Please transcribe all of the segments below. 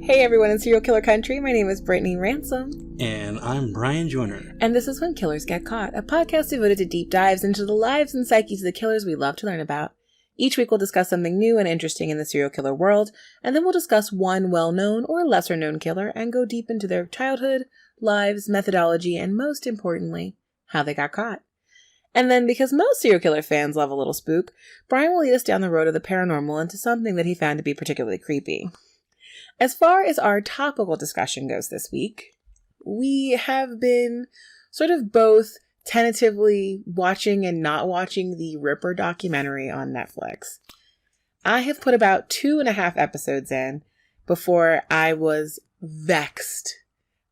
Hey everyone in Serial Killer Country, my name is Brittany Ransom. And I'm Brian Joyner. And this is When Killers Get Caught, a podcast devoted to deep dives into the lives and psyches of the killers we love to learn about. Each week we'll discuss something new and interesting in the serial killer world, and then we'll discuss one well-known or lesser-known killer and go deep into their childhood, lives, methodology, and most importantly, how they got caught. And then, because most serial killer fans love a little spook, Brian will lead us down the road of the paranormal into something that he found to be particularly creepy. As far as our topical discussion goes this week, we have been sort of both tentatively watching and not watching the Ripper documentary on Netflix. I have put about 2.5 episodes in before I was vexed.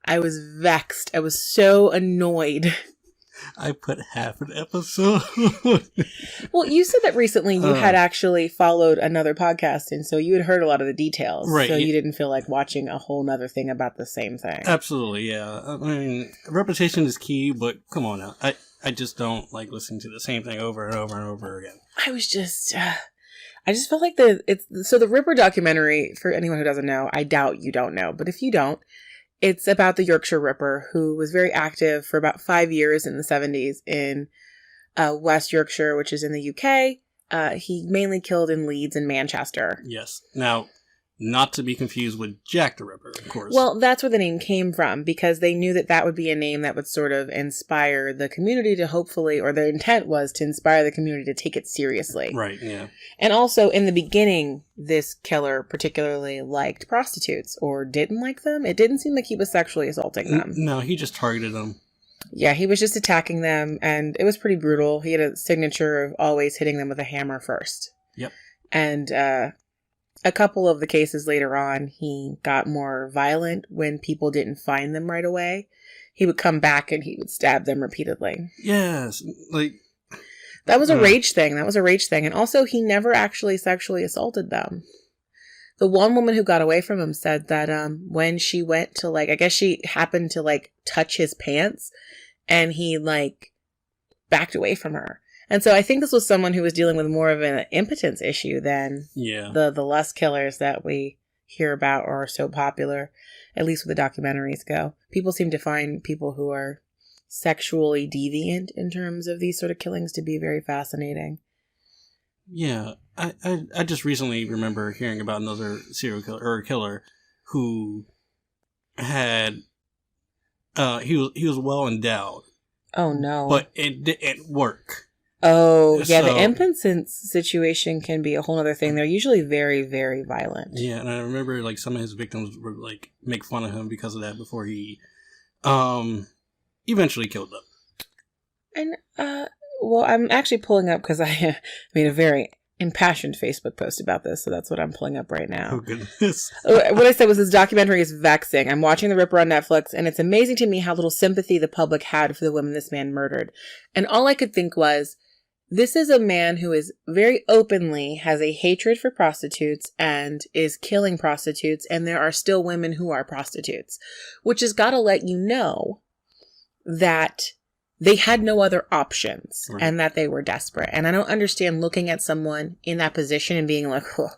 I was so annoyed. I put half an episode. Well, you said that recently you had actually followed another podcast, and so you had heard a lot of the details. Right. So you didn't feel like watching a whole nother thing about the same thing. Absolutely, yeah. I mean, repetition is key, but come on now. I just don't like listening to the same thing over and over and over again. I just felt like the Ripper documentary, for anyone who doesn't know, I doubt you don't know, but if you don't, it's about the Yorkshire Ripper, who was very active for about 5 years in the 70s in West Yorkshire, which is in the UK. He mainly killed in Leeds and Manchester. Yes. Now, not to be confused with Jack the Ripper, of course. Well, that's where the name came from, because they knew that that would be a name that would sort of inspire the community to hopefully, or their intent was to inspire the community to take it seriously. Right, yeah. And also, in the beginning, this killer particularly liked prostitutes, or didn't like them. It didn't seem like he was sexually assaulting them. No, he just targeted them. Yeah, he was just attacking them, and it was pretty brutal. He had a signature of always hitting them with a hammer first. Yep. And a couple of the cases later on, he got more violent when people didn't find them right away. He would come back and he would stab them repeatedly. Yes, like... That was a rage thing. And also, he never actually sexually assaulted them. The one woman who got away from him said that when she went to, I guess she happened to, touch his pants, and he, backed away from her. And so I think this was someone who was dealing with more of an impotence issue than the lust killers that we hear about or are so popular, at least with the documentaries go. People seem to find people who are sexually deviant in terms of these sort of killings to be very fascinating. Yeah, I just recently remember hearing about another serial killer, or a killer, who had, he was well endowed. Oh no. But it didn't work. Oh, yeah, the impotence situation can be a whole other thing. They're usually very, very violent. Yeah, and I remember, some of his victims would, make fun of him because of that before he, eventually killed them. And, well, I'm actually pulling up because I made a very impassioned Facebook post about this, so that's what I'm pulling up right now. Oh, goodness. What I said was this documentary is vexing. I'm watching The Ripper on Netflix, and it's amazing to me how little sympathy the public had for the women this man murdered. And all I could think was, this is a man who is very openly has a hatred for prostitutes and is killing prostitutes, and there are still women who are prostitutes, which has got to let you know that they had no other options, right, and that they were desperate. And I don't understand looking at someone in that position and being like, oh,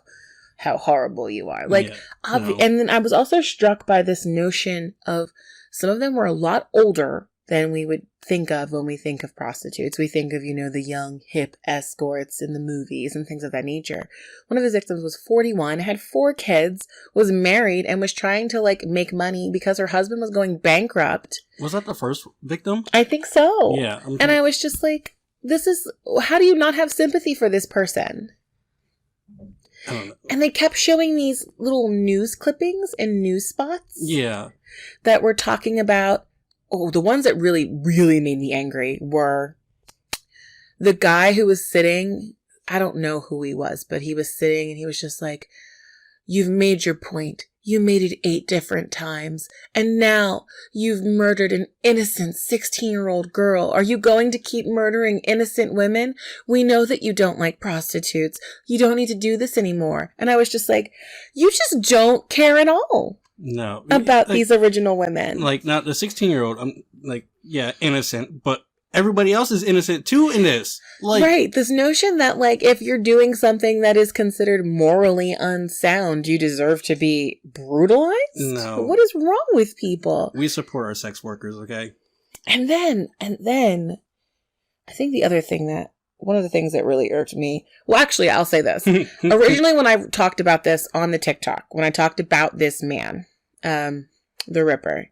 how horrible you are. And then I was also struck by this notion of some of them were a lot older than we would think of when we think of prostitutes. We think of, the young, hip escorts in the movies and things of that nature. One of his victims was 41, had 4 kids, was married, and was trying to, make money because her husband was going bankrupt. Was that the first victim? I think so. Yeah. And I was just like, how do you not have sympathy for this person? I don't know. And they kept showing these little news clippings and news spots. Yeah. That were talking about, the ones that really, really made me angry were the guy who was sitting, I don't know who he was, but he was sitting and he was just like, you've made your point. You made it 8 different times. And now you've murdered an innocent 16-year-old girl. Are you going to keep murdering innocent women? We know that you don't like prostitutes. You don't need to do this anymore. And I was just like, you just don't care at all. No. About these original women. Not the 16-year-old, innocent, but everybody else is innocent too in this. Like, right. This notion that, like, if you're doing something that is considered morally unsound, you deserve to be brutalized? No. What is wrong with people? We support our sex workers, okay? And then, I think one of the things that really irked me, well, actually, I'll say this. Originally, when I talked about this on the TikTok, when I talked about this man, the Ripper,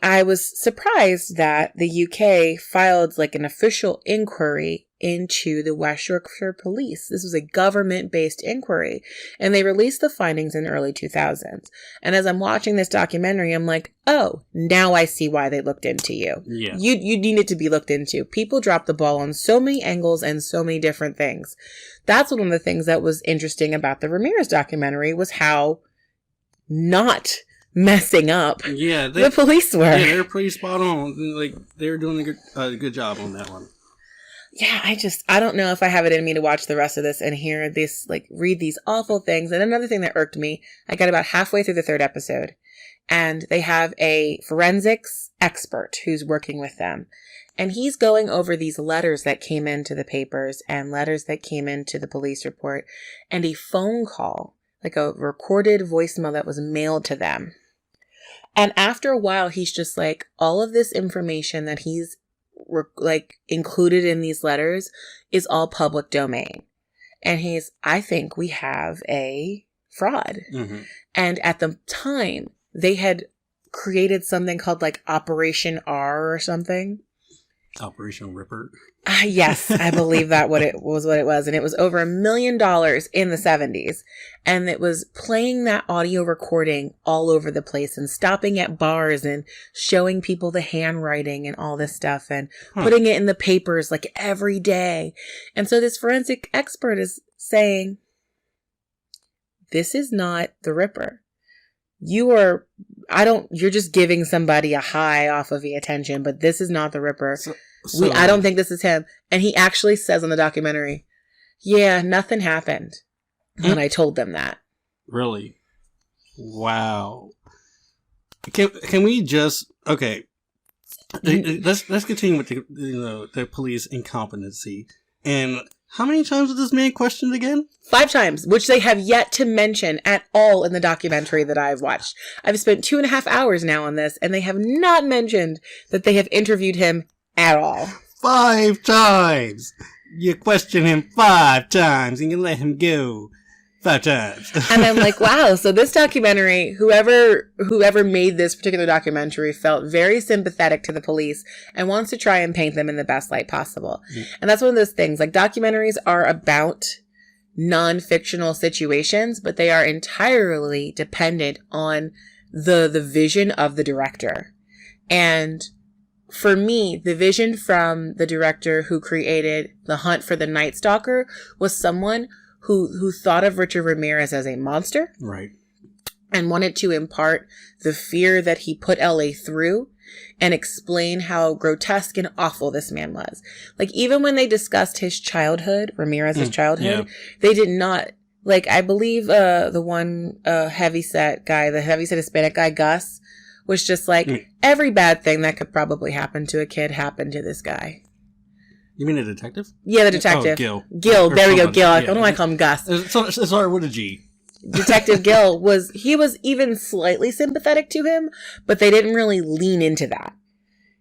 I was surprised that the UK filed like an official inquiry into the West Yorkshire police. This was a government-based inquiry, and they released the findings in the early 2000s. And as I'm watching this documentary, I'm like, oh, now I see why they looked into you. Yeah. You needed to be looked into. People dropped the ball on so many angles and so many different things. That's one of the things that was interesting about the Ramirez documentary, was how not messing up the police were. Yeah, they were pretty spot on. Like, they were doing a good job on that one. Yeah, I don't know if I have it in me to watch the rest of this and hear this, like, read these awful things. And another thing that irked me, I got about halfway through the third episode, and they have a forensics expert who's working with them. And he's going over these letters that came into the papers and letters that came into the police report, and a phone call, like a recorded voicemail that was mailed to them. And after a while, he's just like, all of this information that he's included in these letters is all public domain. And I think we have a fraud. Mm-hmm. And at the time, they had created something called like Operation R or something. Operation Ripper. Yes, I believe that what it was. And it was over $1 million in the 70s. And it was playing that audio recording all over the place and stopping at bars and showing people the handwriting and all this stuff and putting it in the papers like every day. And so this forensic expert is saying, this is not the Ripper. You're just giving somebody a high off of the attention, but this is not the Ripper. I don't think this is him. And he actually says on the documentary, yeah, nothing happened when I told them that. Really? Wow. Can we just, okay. Let's continue with the police incompetency. And how many times was this man questioned again? 5 times, which they have yet to mention at all in the documentary that I've watched. I've spent 2.5 hours now on this, and they have not mentioned that they have interviewed him at all. 5 times! You question him 5 times, and you let him go 5 times. And I'm like, wow, so this documentary, whoever made this particular documentary felt very sympathetic to the police and wants to try and paint them in the best light possible. Mm-hmm. And that's one of those things, like, documentaries are about non-fictional situations, but they are entirely dependent on the vision of the director. And for me, the vision from the director who created The Hunt for the Night Stalker was someone who thought of Richard Ramirez as a monster. Right. And wanted to impart the fear that he put LA through and explain how grotesque and awful this man was. Like, even when they discussed his childhood, Ramirez's childhood, they did not, like, I believe the one heavyset Hispanic guy, Gus, was just like, every bad thing that could probably happen to a kid happened to this guy. You mean a detective? Yeah, the detective. Oh, Gil. Gil, there we go, Gil. I don't know why I call him Gus. It started with a G. Detective Gil was even slightly sympathetic to him, but they didn't really lean into that.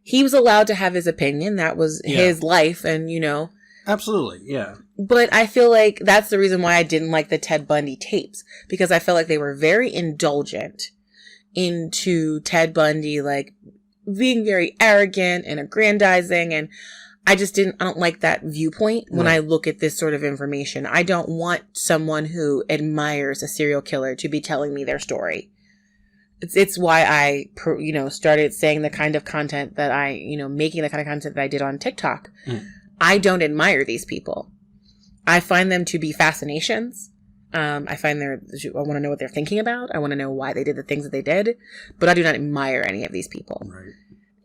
He was allowed to have his opinion. That was his life, and, you know. Absolutely, yeah. But I feel like that's the reason why I didn't like the Ted Bundy tapes, because I felt like they were very indulgent into Ted Bundy, like, being very arrogant and aggrandizing, and I don't like that viewpoint when I look at this sort of information. I don't want someone who admires a serial killer to be telling me their story. It's why I, started saying the kind of content that making the kind of content that I did on TikTok. I don't admire these people. I find them to be fascinations. I want to know what they're thinking about. I want to know why they did the things that they did, but I do not admire any of these people. Right.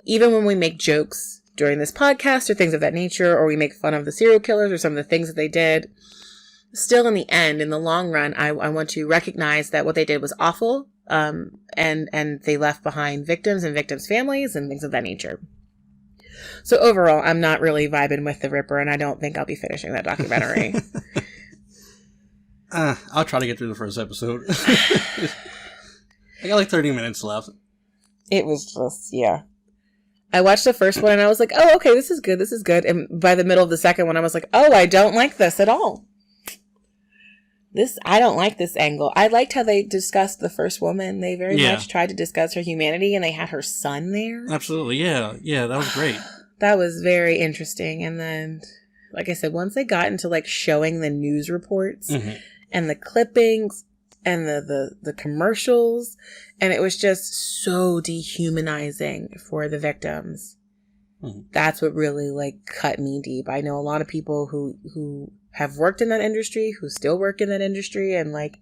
Even when we make jokes during this podcast or things of that nature, or we make fun of the serial killers or some of the things that they did, still in the end, in the long run, I want to recognize that what they did was awful, and they left behind victims and victims' families and things of that nature. So overall, I'm not really vibing with the Ripper, and I don't think I'll be finishing that documentary. I'll try to get through the first episode. I got like 30 minutes left. It was just, yeah. I watched the first one and I was like, oh, okay, this is good. This is good. And by the middle of the second one, I was like, oh, I don't like this at all. I don't like this angle. I liked how they discussed the first woman. They very much tried to discuss her humanity, and they had her son there. Absolutely. Yeah. Yeah, that was great. That was very interesting. And then, like I said, once they got into like showing the news reports and the clippings and the commercials, and it was just so dehumanizing for the victims. That's what really like cut me deep. I know a lot of people who have worked in that industry, who still work in that industry, and like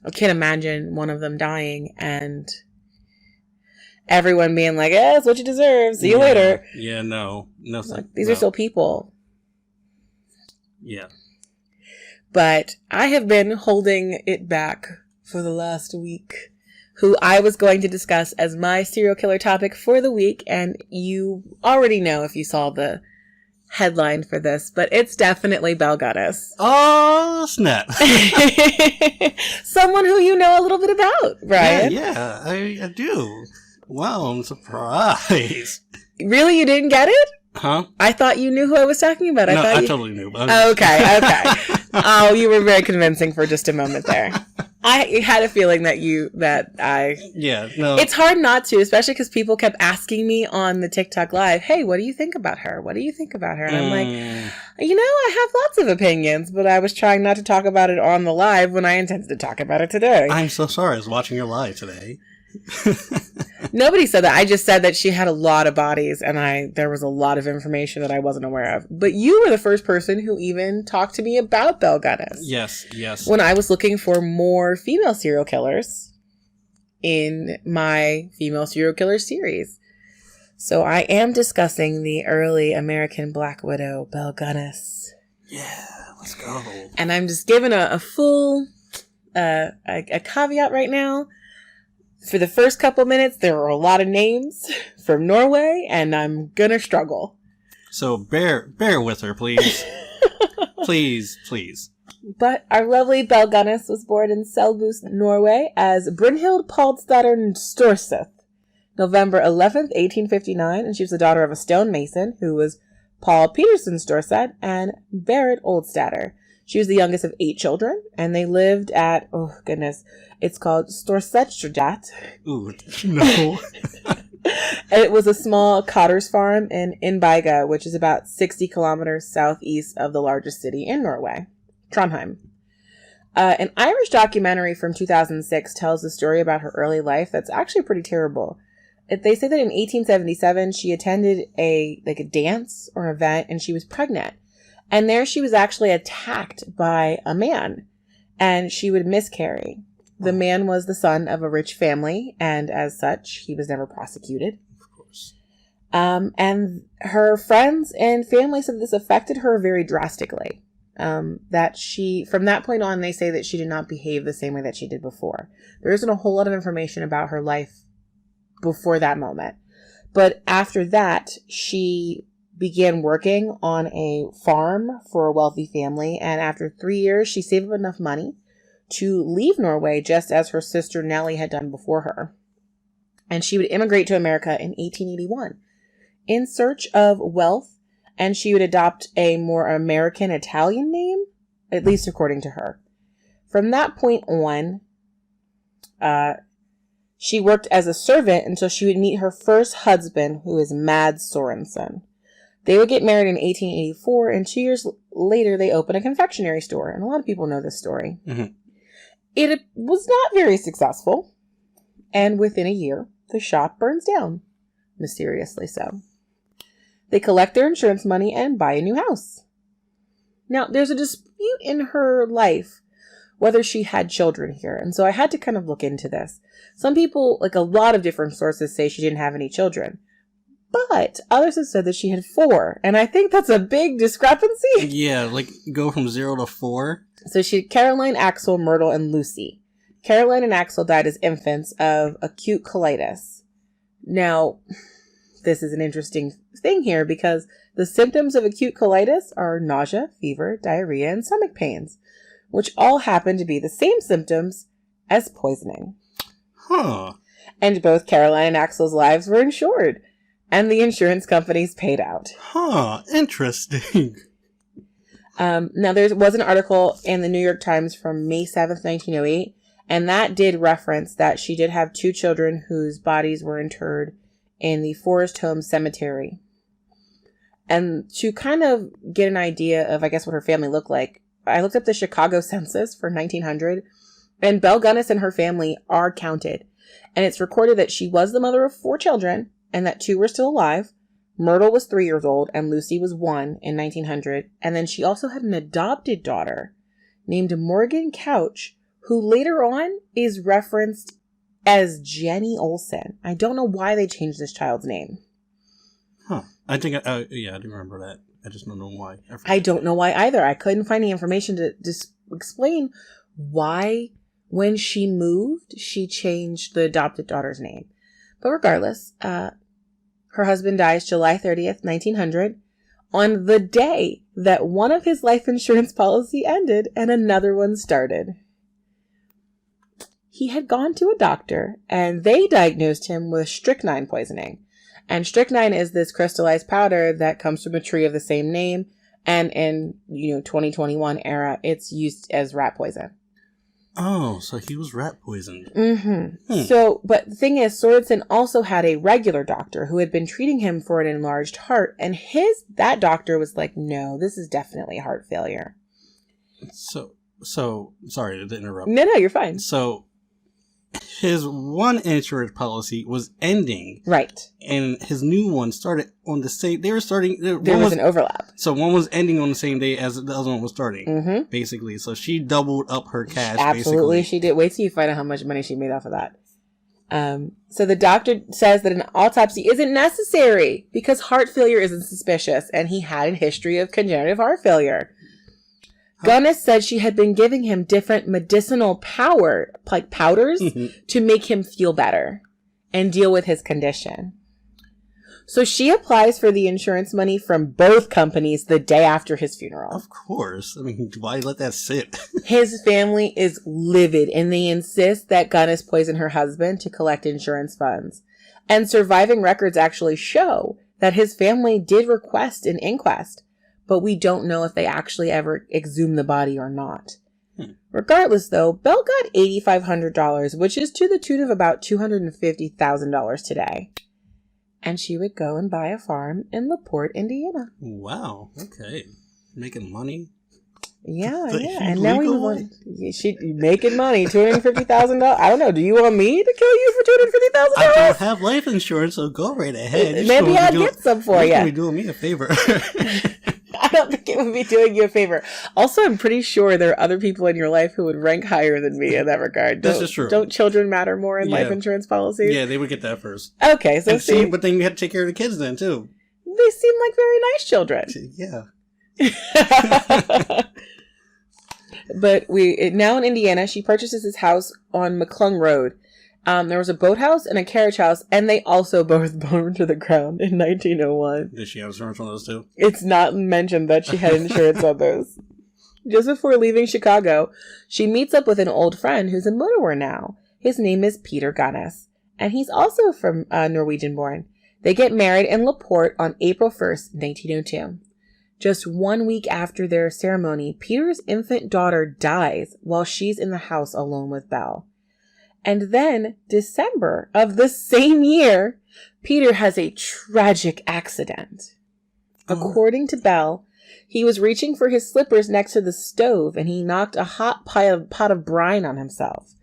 I can't imagine one of them dying and everyone being like, "Yeah, that's what you deserve. See you later." Yeah, no, like, these are still people. Yeah. But I have been holding it back for the last week, who I was going to discuss as my serial killer topic for the week. And you already know if you saw the headline for this, but it's definitely Belle Gunness. Oh, snap. Someone who you know a little bit about, Brian. Yeah, I do. Wow, I'm surprised. Really? You didn't get it? Huh? I thought you knew who I was talking about. I totally knew. Okay. Oh, you were very convincing for just a moment there. I had a feeling Yeah, no. It's hard not to, especially because people kept asking me on the TikTok live, hey, what do you think about her? What do you think about her? And I'm like, I have lots of opinions, but I was trying not to talk about it on the live when I intended to talk about it today. I'm so sorry. I was watching your live today. Nobody said that. I just said that she had a lot of bodies and there was a lot of information that I wasn't aware of. But you were the first person who even talked to me about Belle Gunness. Yes. When I was looking for more female serial killers in my female serial killer series. So I am discussing the early American Black Widow, Belle Gunness. Yeah, let's go. And I'm just giving a full a caveat right now. For the first couple minutes, there are a lot of names from Norway, and I'm gonna struggle. So bear with her, please. please. But our lovely Belle Gunness was born in Selbust, Norway, as Brynhild Paldsdatter Storseth, November 11th, 1859, and she was the daughter of a stonemason who was Paul Peterson Storseth and Berit Oldstatter. She was the youngest of 8 children, and they lived at, oh goodness, it's called Storsetstrædet. Ooh, no. It was a small cotter's farm in Inbygda, which is about 60 kilometers southeast of the largest city in Norway, Trondheim. An Irish documentary from 2006 tells the story about her early life that's actually pretty terrible. They say that in 1877, she attended a dance or event, and she was pregnant. And there she was actually attacked by a man, and she would miscarry. The man was the son of a rich family, and as such, he was never prosecuted. Of course. And her friends and family said this affected her very drastically. From that point on, they say that she did not behave the same way that she did before. There isn't a whole lot of information about her life before that moment. But after that, she began working on a farm for a wealthy family, and after 3 years, she saved up enough money to leave Norway just as her sister Nellie had done before her. And she would immigrate to America in 1881 in search of wealth, and she would adopt a more American Italian name, at least according to her. From that point on, she worked as a servant until she would meet her first husband, who is Mads Sorensen. They would get married in 1884, and 2 years later, they opened a confectionery store. And a lot of people know this story. Mm-hmm. It was not very successful. And within a year, the shop burns down. Mysteriously so. They collect their insurance money and buy a new house. Now, there's a dispute in her life whether she had children here. And so I had to kind of look into this. Some people, like a lot of different sources, say she didn't have any children. But others have said that she had 4. And I think that's a big discrepancy. Yeah, like go from 0 to 4. So she had Caroline, Axel, Myrtle, and Lucy. Caroline and Axel died as infants of acute colitis. Now, this is an interesting thing here because the symptoms of acute colitis are nausea, fever, diarrhea, and stomach pains, which all happen to be the same symptoms as poisoning. Huh. And both Caroline and Axel's lives were insured, and the insurance companies paid out. Huh. Interesting. Now, there was an article in the New York Times from May 7th, 1908, and that did reference that she did have 2 children whose bodies were interred in the Forest Home Cemetery. And to kind of get an idea of, I guess, what her family looked like, I looked up the Chicago census for 1900, and Belle Gunness and her family are counted. And it's recorded that she was the mother of 4 children, and that 2 were still alive. Myrtle was 3 years old, and Lucy was 1 in 1900. And then she also had an adopted daughter named Morgan Couch, who later on is referenced as Jenny Olsen. I don't know why they changed this child's name. Huh. I think, I do remember that. I just don't know why. I don't know why either. I couldn't find any information to explain why, when she moved, she changed the adopted daughter's name. But regardless, her husband dies July 30th, 1900, on the day that one of his life insurance policy ended and another one started. He had gone to a doctor, and they diagnosed him with strychnine poisoning. And strychnine is this crystallized powder that comes from a tree of the same name. And in, 2021 era, it's used as rat poison. Oh, so he was rat poisoned. Mm-hmm. So, but the thing is, Sorensen also had a regular doctor who had been treating him for an enlarged heart. And that doctor was like, no, this is definitely heart failure. So, sorry to interrupt. No, you're fine. So, his one insurance policy was ending. Right. And his new one started on the same... There was an overlap. So one was ending on the same day as the other one was starting, basically. So she doubled up her cash, Absolutely, she did. Wait till you find out how much money she made off of that. So the doctor says that an autopsy isn't necessary because heart failure isn't suspicious, and he had a history of congenital heart failure. Gunness said she had been giving him different medicinal powders, to make him feel better and deal with his condition. So she applies for the insurance money from both companies the day after his funeral. Of course. I mean, why let that sit? His family is livid, and they insist that Gunness poison her husband to collect insurance funds. And surviving records actually show that his family did request an inquest, but we don't know if they actually ever exhumed the body or not. Regardless, though, Belle got $8,500, which is to the tune of about $250,000 today. And she would go and buy a farm in LaPorte, Indiana. Wow. Okay. Making money. Yeah. And now she's making money. $250,000. I don't know. Do you want me to kill you for $250,000? I don't have life insurance, so go right ahead. Maybe I'll get some for you. You're be doing me a favor. I don't think it would be doing you a favor. Also, I'm pretty sure there are other people in your life who would rank higher than me in that regard. This is true. Don't children matter more in life insurance policies? Yeah, they would get that first. Okay, so but then you have to take care of the kids then, too. They seem like very nice children. Yeah. But now in Indiana, she purchases his house on McClung Road. There was a boathouse and a carriage house, and they also both burned to the ground in 1901. Did she have insurance on those too? It's not mentioned that she had insurance on those. Just before leaving Chicago, she meets up with an old friend who's a motorwer now. His name is Peter Gunness, and he's also from Norwegian born. They get married in LaPorte on April 1st, 1902. Just 1 week after their ceremony, Peter's infant daughter dies while she's in the house alone with Belle. And then, December of the same year, Peter has a tragic accident. According to Belle, he was reaching for his slippers next to the stove and he knocked a hot pot of brine on himself.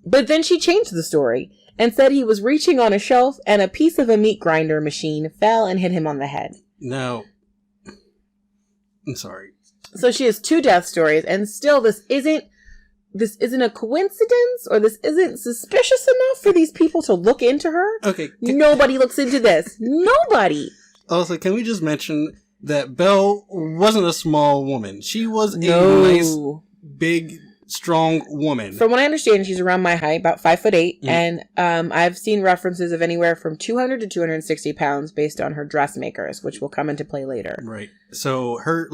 But then she changed the story and said he was reaching on a shelf and a piece of a meat grinder machine fell and hit him on the head. No. I'm sorry. So she has 2 death stories, and still this isn't a coincidence, or this isn't suspicious enough for these people to look into her. Okay. Nobody looks into this. Nobody. Also, can we just mention that Belle wasn't a small woman? She was a nice, big, strong woman. From what I understand, she's around my height, about 5'8", and I've seen references of anywhere from 200 to 260 pounds based on her dressmakers, which will come into play later. Right. So her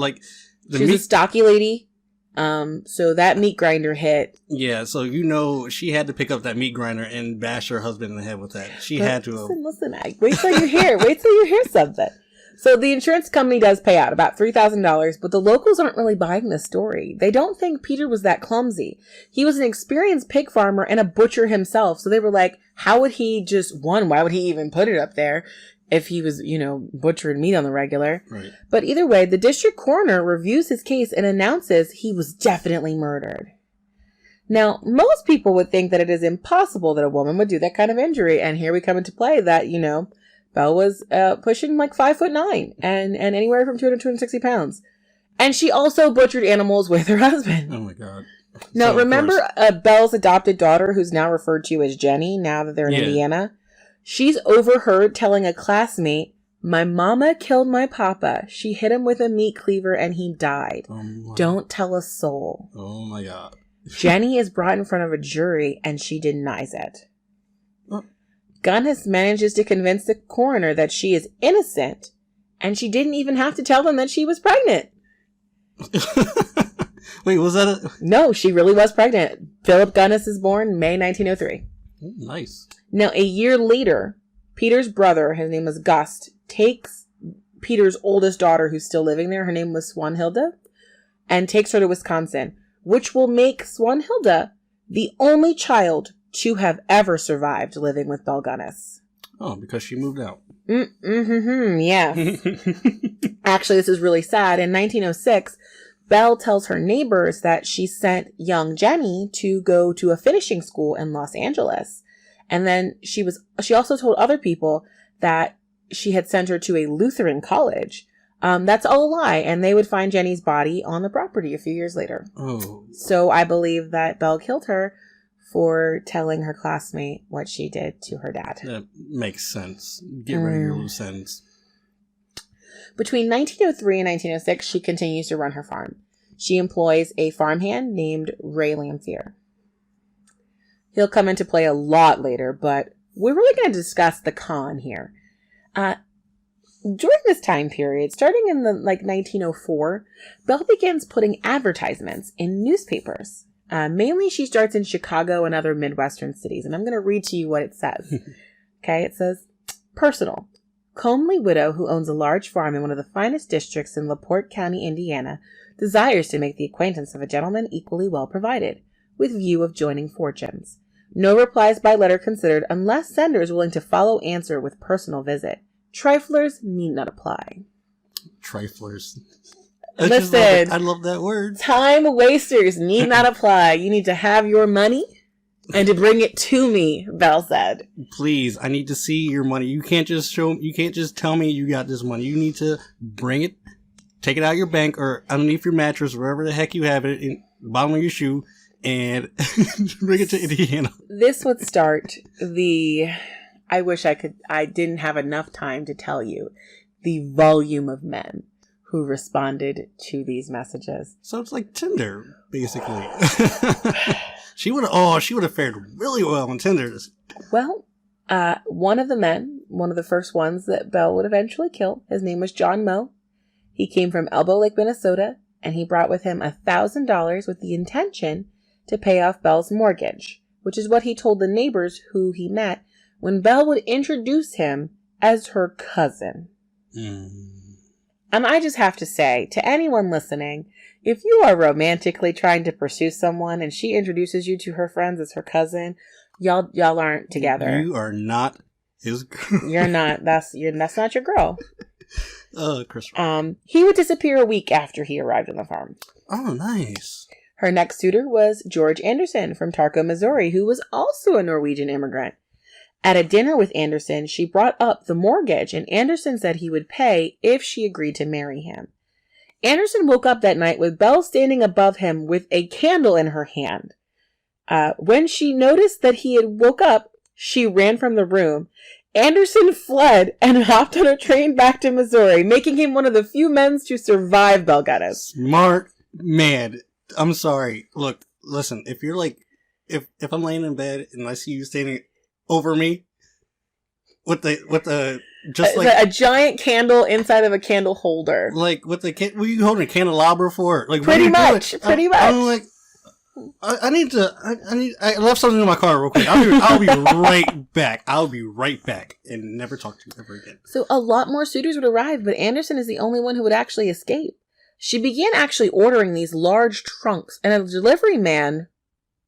she's a stocky lady. So that meat grinder hit. Yeah, so she had to pick up that meat grinder and bash her husband in the head with that. She had to. Listen, wait till you hear something. So the insurance company does pay out about $3,000, but the locals aren't really buying this story. They don't think Peter was that clumsy. He was an experienced pig farmer and a butcher himself. So they were like, how would he why would he even put it up there if he was, butchering meat on the regular? Right. But either way, the district coroner reviews his case and announces he was definitely murdered. Now, most people would think that it is impossible that a woman would do that kind of injury. And here we come into play that, Belle was pushing like 5'9" and anywhere from 200 to 260 pounds. And she also butchered animals with her husband. Oh my God. Now, so remember Belle's adopted daughter, who's now referred to as Jenny, now that they're in Indiana? She's overheard telling a classmate, "My mama killed my papa. She hit him with a meat cleaver and he died. Don't tell a soul." Oh my God. Jenny is brought in front of a jury and she denies it. Gunness manages to convince the coroner that she is innocent, and she didn't even have to tell them that she was pregnant. Wait, was that No, she really was pregnant. Philip Gunness is born May 1903. Nice. Now, a year later, Peter's brother, his name was Gust, takes Peter's oldest daughter, who's still living there, her name was Swanhilda, and takes her to Wisconsin, which will make Swanhilda the only child to have ever survived living with Belle Gunness. Oh, because she moved out. Yes. Actually, this is really sad. In 1906, Belle tells her neighbors that she sent young Jenny to go to a finishing school in Los Angeles. And then she also told other people that she had sent her to a Lutheran college. That's all a lie. And they would find Jenny's body on the property a few years later. Oh. So I believe that Belle killed her for telling her classmate what she did to her dad. That makes sense. Get rid of your loose ends. Between 1903 and 1906, she continues to run her farm. She employs a farmhand named Ray Lamphere. He'll come into play a lot later, but we're really going to discuss the con here. During this time period, starting in 1904, Belle begins putting advertisements in newspapers. Mainly she starts in Chicago and other Midwestern cities, and I'm going to read to you what it says. Okay, it says, "Personal. Comely widow who owns a large farm in one of the finest districts in LaPorte County, Indiana, desires to make the acquaintance of a gentleman equally well provided, with view of joining fortunes. No replies by letter considered unless sender is willing to follow answer with personal visit. Triflers need not apply." Triflers. Listen, I love that word. Time wasters need not apply. You need to have your money and to bring it to me, Belle said. Please, I need to see your money. You can't just tell me you got this money. You need to bring it, take it out of your bank or underneath your mattress, wherever the heck you have it, in the bottom of your shoe, and bring it to Indiana. This would start I didn't have enough time to tell you the volume of men who responded to these messages. So it's like Tinder, basically. She would have fared really well on Tinder. Well, one of the first ones that Belle would eventually kill, his name was John Moe. He came from Elbow Lake, Minnesota, and he brought with him $1,000 with the intention to pay off Belle's mortgage, which is what he told the neighbors who he met when Belle would introduce him as her cousin. And I just have to say, to anyone listening, if you are romantically trying to pursue someone and she introduces you to her friends as her cousin, y'all aren't together. You are not his girl. You're not. That's not your girl. Christopher. He would disappear a week after he arrived on the farm. Oh, nice. Her next suitor was George Anderson from Tarco, Missouri, who was also a Norwegian immigrant. At a dinner with Anderson, she brought up the mortgage, and Anderson said he would pay if she agreed to marry him. Anderson woke up that night with Belle standing above him with a candle in her hand. When she noticed that he had woke up, she ran from the room. Anderson fled and hopped on a train back to Missouri, making him one of the few men to survive Belle Gunness. Smart man. I'm sorry. Look, listen, if you're like, if I'm laying in bed and I see you standing over me with the just like a giant candle inside of a candle holder, like what are you holding a candelabra for? Like pretty much. I'm like, I left something in my car real quick. I'll be right back. I'll be right back and never talk to you ever again. So a lot more suitors would arrive, but Anderson is the only one who would actually escape. She began actually ordering these large trunks, and a delivery man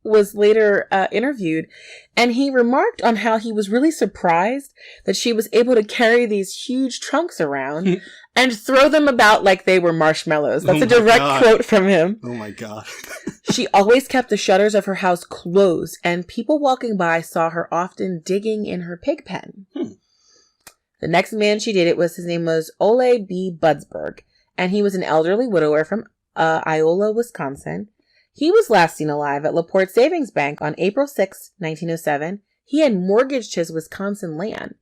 was later interviewed, and he remarked on how he was really surprised that she was able to carry these huge trunks around and throw them about like they were marshmallows. That's a direct quote from him. Oh my God. She always kept the shutters of her house closed, and people walking by saw her often digging in her pig pen. The next man she dated his name was Ole B. Budsberg, and he was an elderly widower from Iola, Wisconsin. He was last seen alive at LaPorte Savings Bank on April 6, 1907. He had mortgaged his Wisconsin land,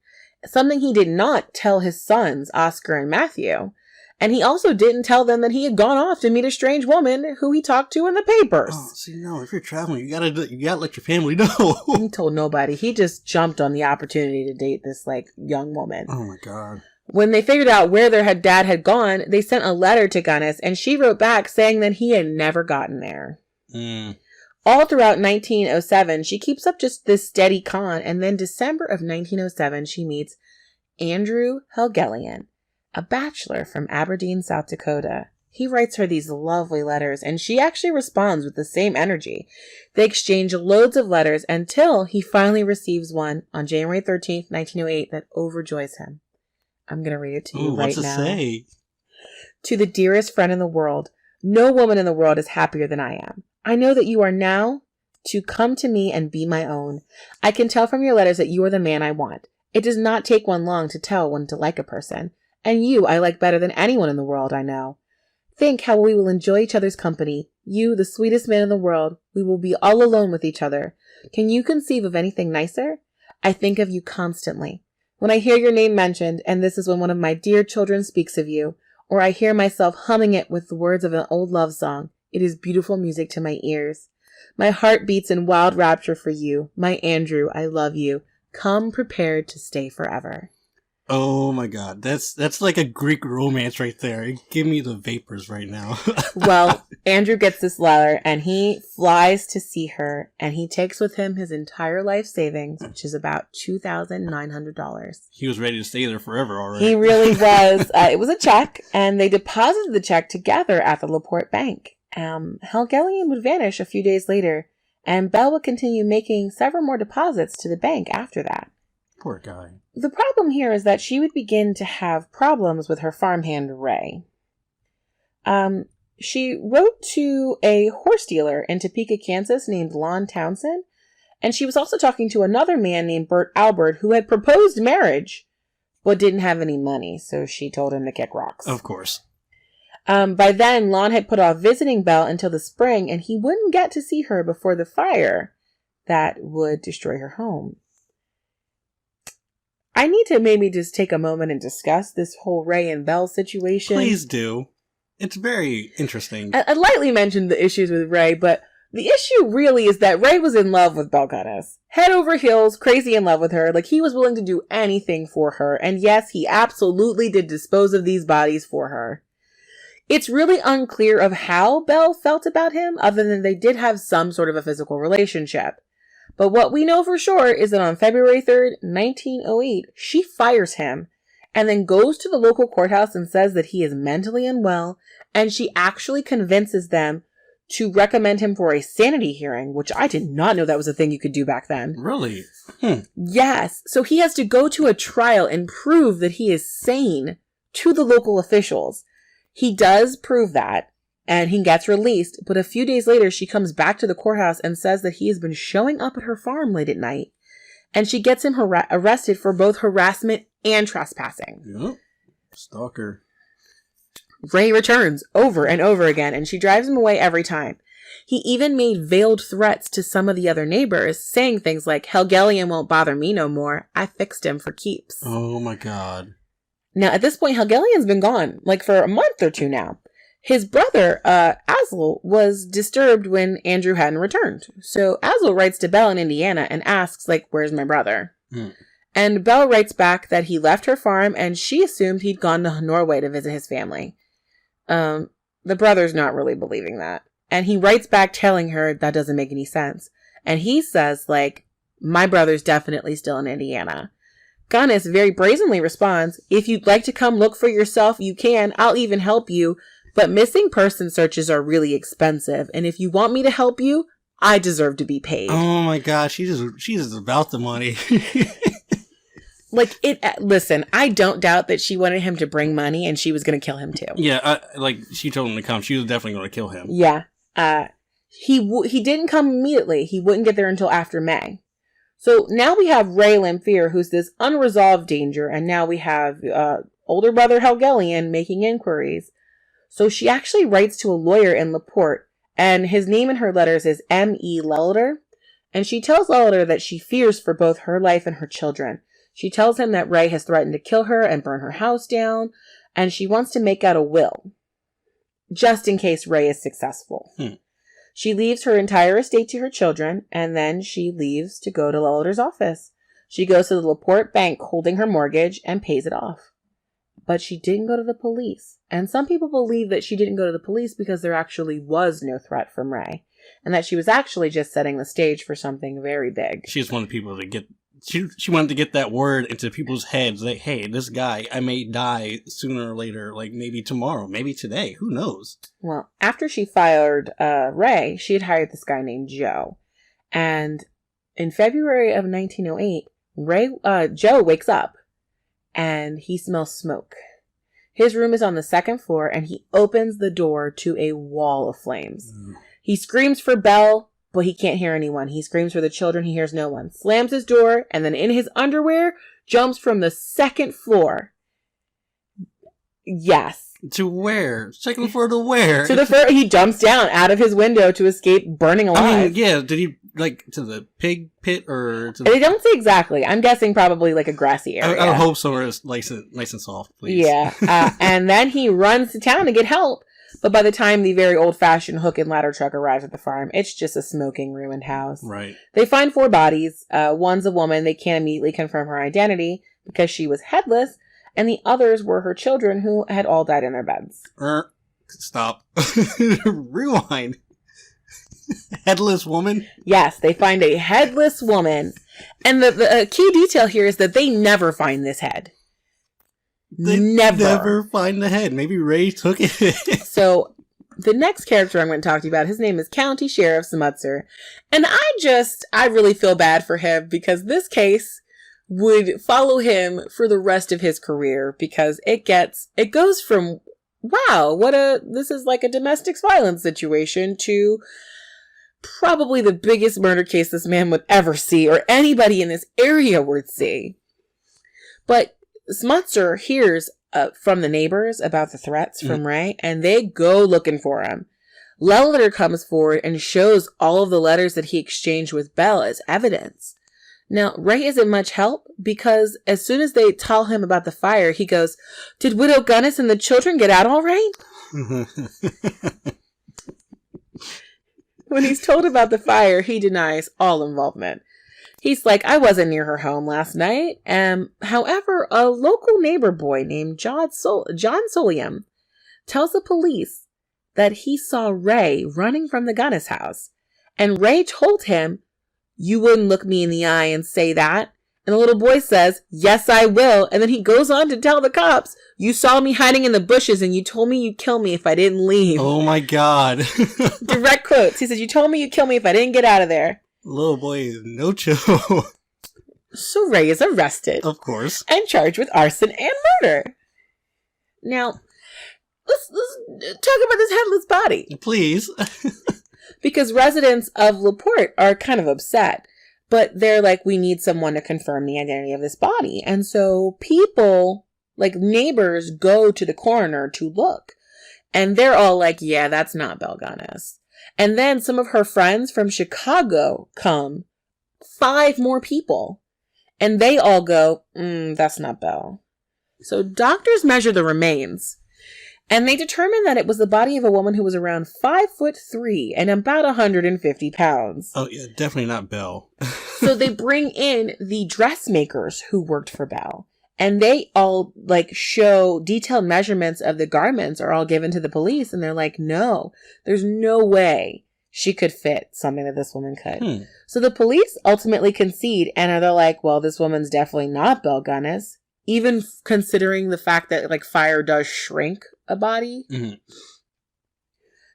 something he did not tell his sons, Oscar and Matthew. And he also didn't tell them that he had gone off to meet a strange woman who he talked to in the papers. Oh, see, no, if you're traveling, you gotta let your family know. He told nobody. He just jumped on the opportunity to date this, like, young woman. Oh my God. When they figured out where their dad had gone, they sent a letter to Gunness, and she wrote back saying that he had never gotten there. All throughout 1907, she keeps up just this steady con, and then December of 1907, she meets Andrew Helgelian, a bachelor from Aberdeen, South Dakota. He writes her these lovely letters, and she actually responds with the same energy. They exchange loads of letters until he finally receives one on January 13th, 1908 that overjoys him. I'm going to read it to you right now. What's it say? To the dearest friend in the world, no woman in the world is happier than I am. I know that you are now to come to me and be my own. I can tell from your letters that you are the man I want. It does not take one long to tell when to like a person. And you I like better than anyone in the world I know. Think how we will enjoy each other's company. You, the sweetest man in the world. We will be all alone with each other. Can you conceive of anything nicer? I think of you constantly. When I hear your name mentioned, and this is when one of my dear children speaks of you, or I hear myself humming it with the words of an old love song, it is beautiful music to my ears. My heart beats in wild rapture for you. My Andrew, I love you. Come prepared to stay forever. Oh my God. That's like a Greek romance right there. Give me the vapors right now. Well, Andrew gets this letter and he flies to see her, and he takes with him his entire life savings, which is about $2,900. He was ready to stay there forever already. He really was. It was a check, and they deposited the check together at the LaPorte Bank. Helgelian would vanish a few days later, and Belle would continue making several more deposits to the bank after that. Poor guy. The problem here is that she would begin to have problems with her farmhand, Ray. She wrote to a horse dealer in Topeka, Kansas named Lon Townsend, and she was also talking to another man named Bert Albert who had proposed marriage but didn't have any money, so she told him to kick rocks. Of course. By then, Lon had put off visiting Belle until the spring, and he wouldn't get to see her before the fire that would destroy her home. I need to maybe just take a moment and discuss this whole Ray and Belle situation. Please do. It's very interesting. I lightly mentioned the issues with Ray, but the issue really is that Ray was in love with Belle Gunness. Head over heels, crazy in love with her. Like, he was willing to do anything for her. And yes, he absolutely did dispose of these bodies for her. It's really unclear of how Belle felt about him, other than they did have some sort of a physical relationship. But what we know for sure is that on February 3rd, 1908, she fires him and then goes to the local courthouse and says that he is mentally unwell, and she actually convinces them to recommend him for a sanity hearing, which I did not know that was a thing you could do back then. Really? Yes. So he has to go to a trial and prove that he is sane to the local officials. He does prove that, and he gets released, but a few days later, she comes back to the courthouse and says that he has been showing up at her farm late at night, and she gets him arrested for both harassment and trespassing. Yep. Stalker. Ray returns over and over again, and she drives him away every time. He even made veiled threats to some of the other neighbors, saying things like, Helgelian won't bother me no more. I fixed him for keeps. Oh my God. Now, at this point, Helgelian's been gone, like for a month or two now. His brother, Asl, was disturbed when Andrew hadn't returned. So Asl writes to Belle in Indiana and asks, like, where's my brother? And Belle writes back that he left her farm and she assumed he'd gone to Norway to visit his family. The brother's not really believing that. And he writes back telling her that doesn't make any sense. And he says, like, my brother's definitely still in Indiana. Gunness very brazenly responds, if you'd like to come look for yourself, you can. I'll even help you. But missing person searches are really expensive. And if you want me to help you, I deserve to be paid. Oh my God. She's just about the money. Like, listen, I don't doubt that she wanted him to bring money and she was going to kill him too. Yeah. Like she told him to come. She was definitely going to kill him. Yeah. He didn't come immediately. He wouldn't get there until after May. So now we have Ray Lamphere, who's this unresolved danger. And now we have older brother Helgellian making inquiries. So she actually writes to a lawyer in LaPorte, and his name in her letters is M.E. Lelliter. And she tells Lelliter that she fears for both her life and her children. She tells him that Ray has threatened to kill her and burn her house down, and she wants to make out a will, just in case Ray is successful. She leaves her entire estate to her children, and then she leaves to go to Lelliter's office. She goes to the LaPorte bank holding her mortgage and pays it off. But she didn't go to the police. And some people believe that she didn't go to the police because there actually was no threat from Ray. And that she was actually just setting the stage for something very big. She just wanted people to get... She wanted to get that word into people's heads. Like, hey, this guy, I may die sooner or later. Like, maybe tomorrow. Maybe today. Who knows? Well, after she fired Ray, she had hired this guy named Joe. And in February of 1908, Joe wakes up. And he smells smoke. His room is on the second floor, and he opens the door to a wall of flames. He screams for Belle, but he can't hear anyone. He screams for the children. He hears no one. Slams his door, and then in his underwear, jumps from the second floor. Yes. To where? Second floor to where? To the first. He jumps down out of his window to escape burning alive. I mean, yeah. Did he, like, to the pig pit or to the... They don't say exactly. I'm guessing probably like a grassy area. I hope so, where it's nice and soft, please. Yeah. And then he runs to town to get help. But by the time the very old-fashioned hook and ladder truck arrives at the farm, it's just a smoking, ruined house. Right. They find 4 bodies. One's a woman. They can't immediately confirm her identity because she was headless. And the others were her children who had all died in their beds. Stop. Rewind. Headless woman? Yes, they find a headless woman. And the key detail here is that they never find this head. They never find the head. Maybe Ray took it. So, the next character I'm going to talk to you about, his name is County Sheriff Smutzer. And I really feel bad for him because this case would follow him for the rest of his career because it goes from, wow, this is like a domestic violence situation to probably the biggest murder case this man would ever see or anybody in this area would see. But Smutzer hears from the neighbors about the threats from Ray, and they go looking for him. Lelliter comes forward and shows all of the letters that he exchanged with Belle as evidence. Now, Ray isn't much help because as soon as they tell him about the fire, he goes, "Did Widow Gunness and the children get out all right?" When he's told about the fire, he denies all involvement. He's like, "I wasn't near her home last night." However, a local neighbor boy named John Solium tells the police that he saw Ray running from the Gunness house. And Ray told him, "You wouldn't look me in the eye and say that." And the little boy says, "Yes, I will." And then he goes on to tell the cops, "You saw me hiding in the bushes and you told me you'd kill me if I didn't leave." Oh my God. Direct quotes. He says, "You told me you'd kill me if I didn't get out of there." Little boy is no chill. So Ray is arrested. Of course. And charged with arson and murder. Now, let's talk about this headless body. Please. Because residents of LaPorte are kind of upset. But they're like, we need someone to confirm the identity of this body. And so people, like neighbors, go to the coroner to look. And they're all like, yeah, that's not Belle Gunness. And then some of her friends from Chicago come. 5 more people. And they all go, that's not Belle. So doctors measure the remains. And they determined that it was the body of a woman who was around 5'3" and about 150 pounds. Oh, yeah, definitely not Belle. So they bring in the dressmakers who worked for Belle. And they all, like, show detailed measurements of the garments are all given to the police. And they're like, no, there's no way she could fit something that this woman could. So the police ultimately concede. And they're like, well, this woman's definitely not Belle Gunness. Even considering the fact that, like, fire does shrink a body.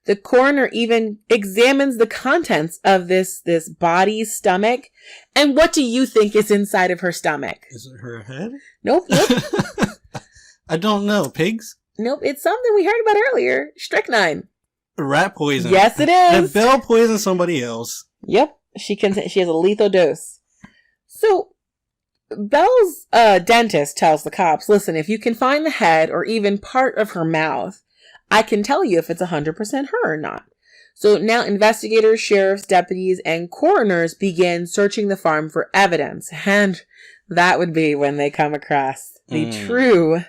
The coroner even examines the contents of this body's stomach. And what do you think is inside of her stomach? Is it her head? Nope. I don't know. Pigs? Nope. It's something we heard about earlier. Strychnine. Rat poison. Yes, it is. And Belle poisoned somebody else. Yep. She has a lethal dose. So Belle's dentist tells the cops, listen, if you can find the head or even part of her mouth, I can tell you if it's 100% her or not. So now investigators, sheriffs, deputies, and coroners begin searching the farm for evidence. And that would be when they come across the true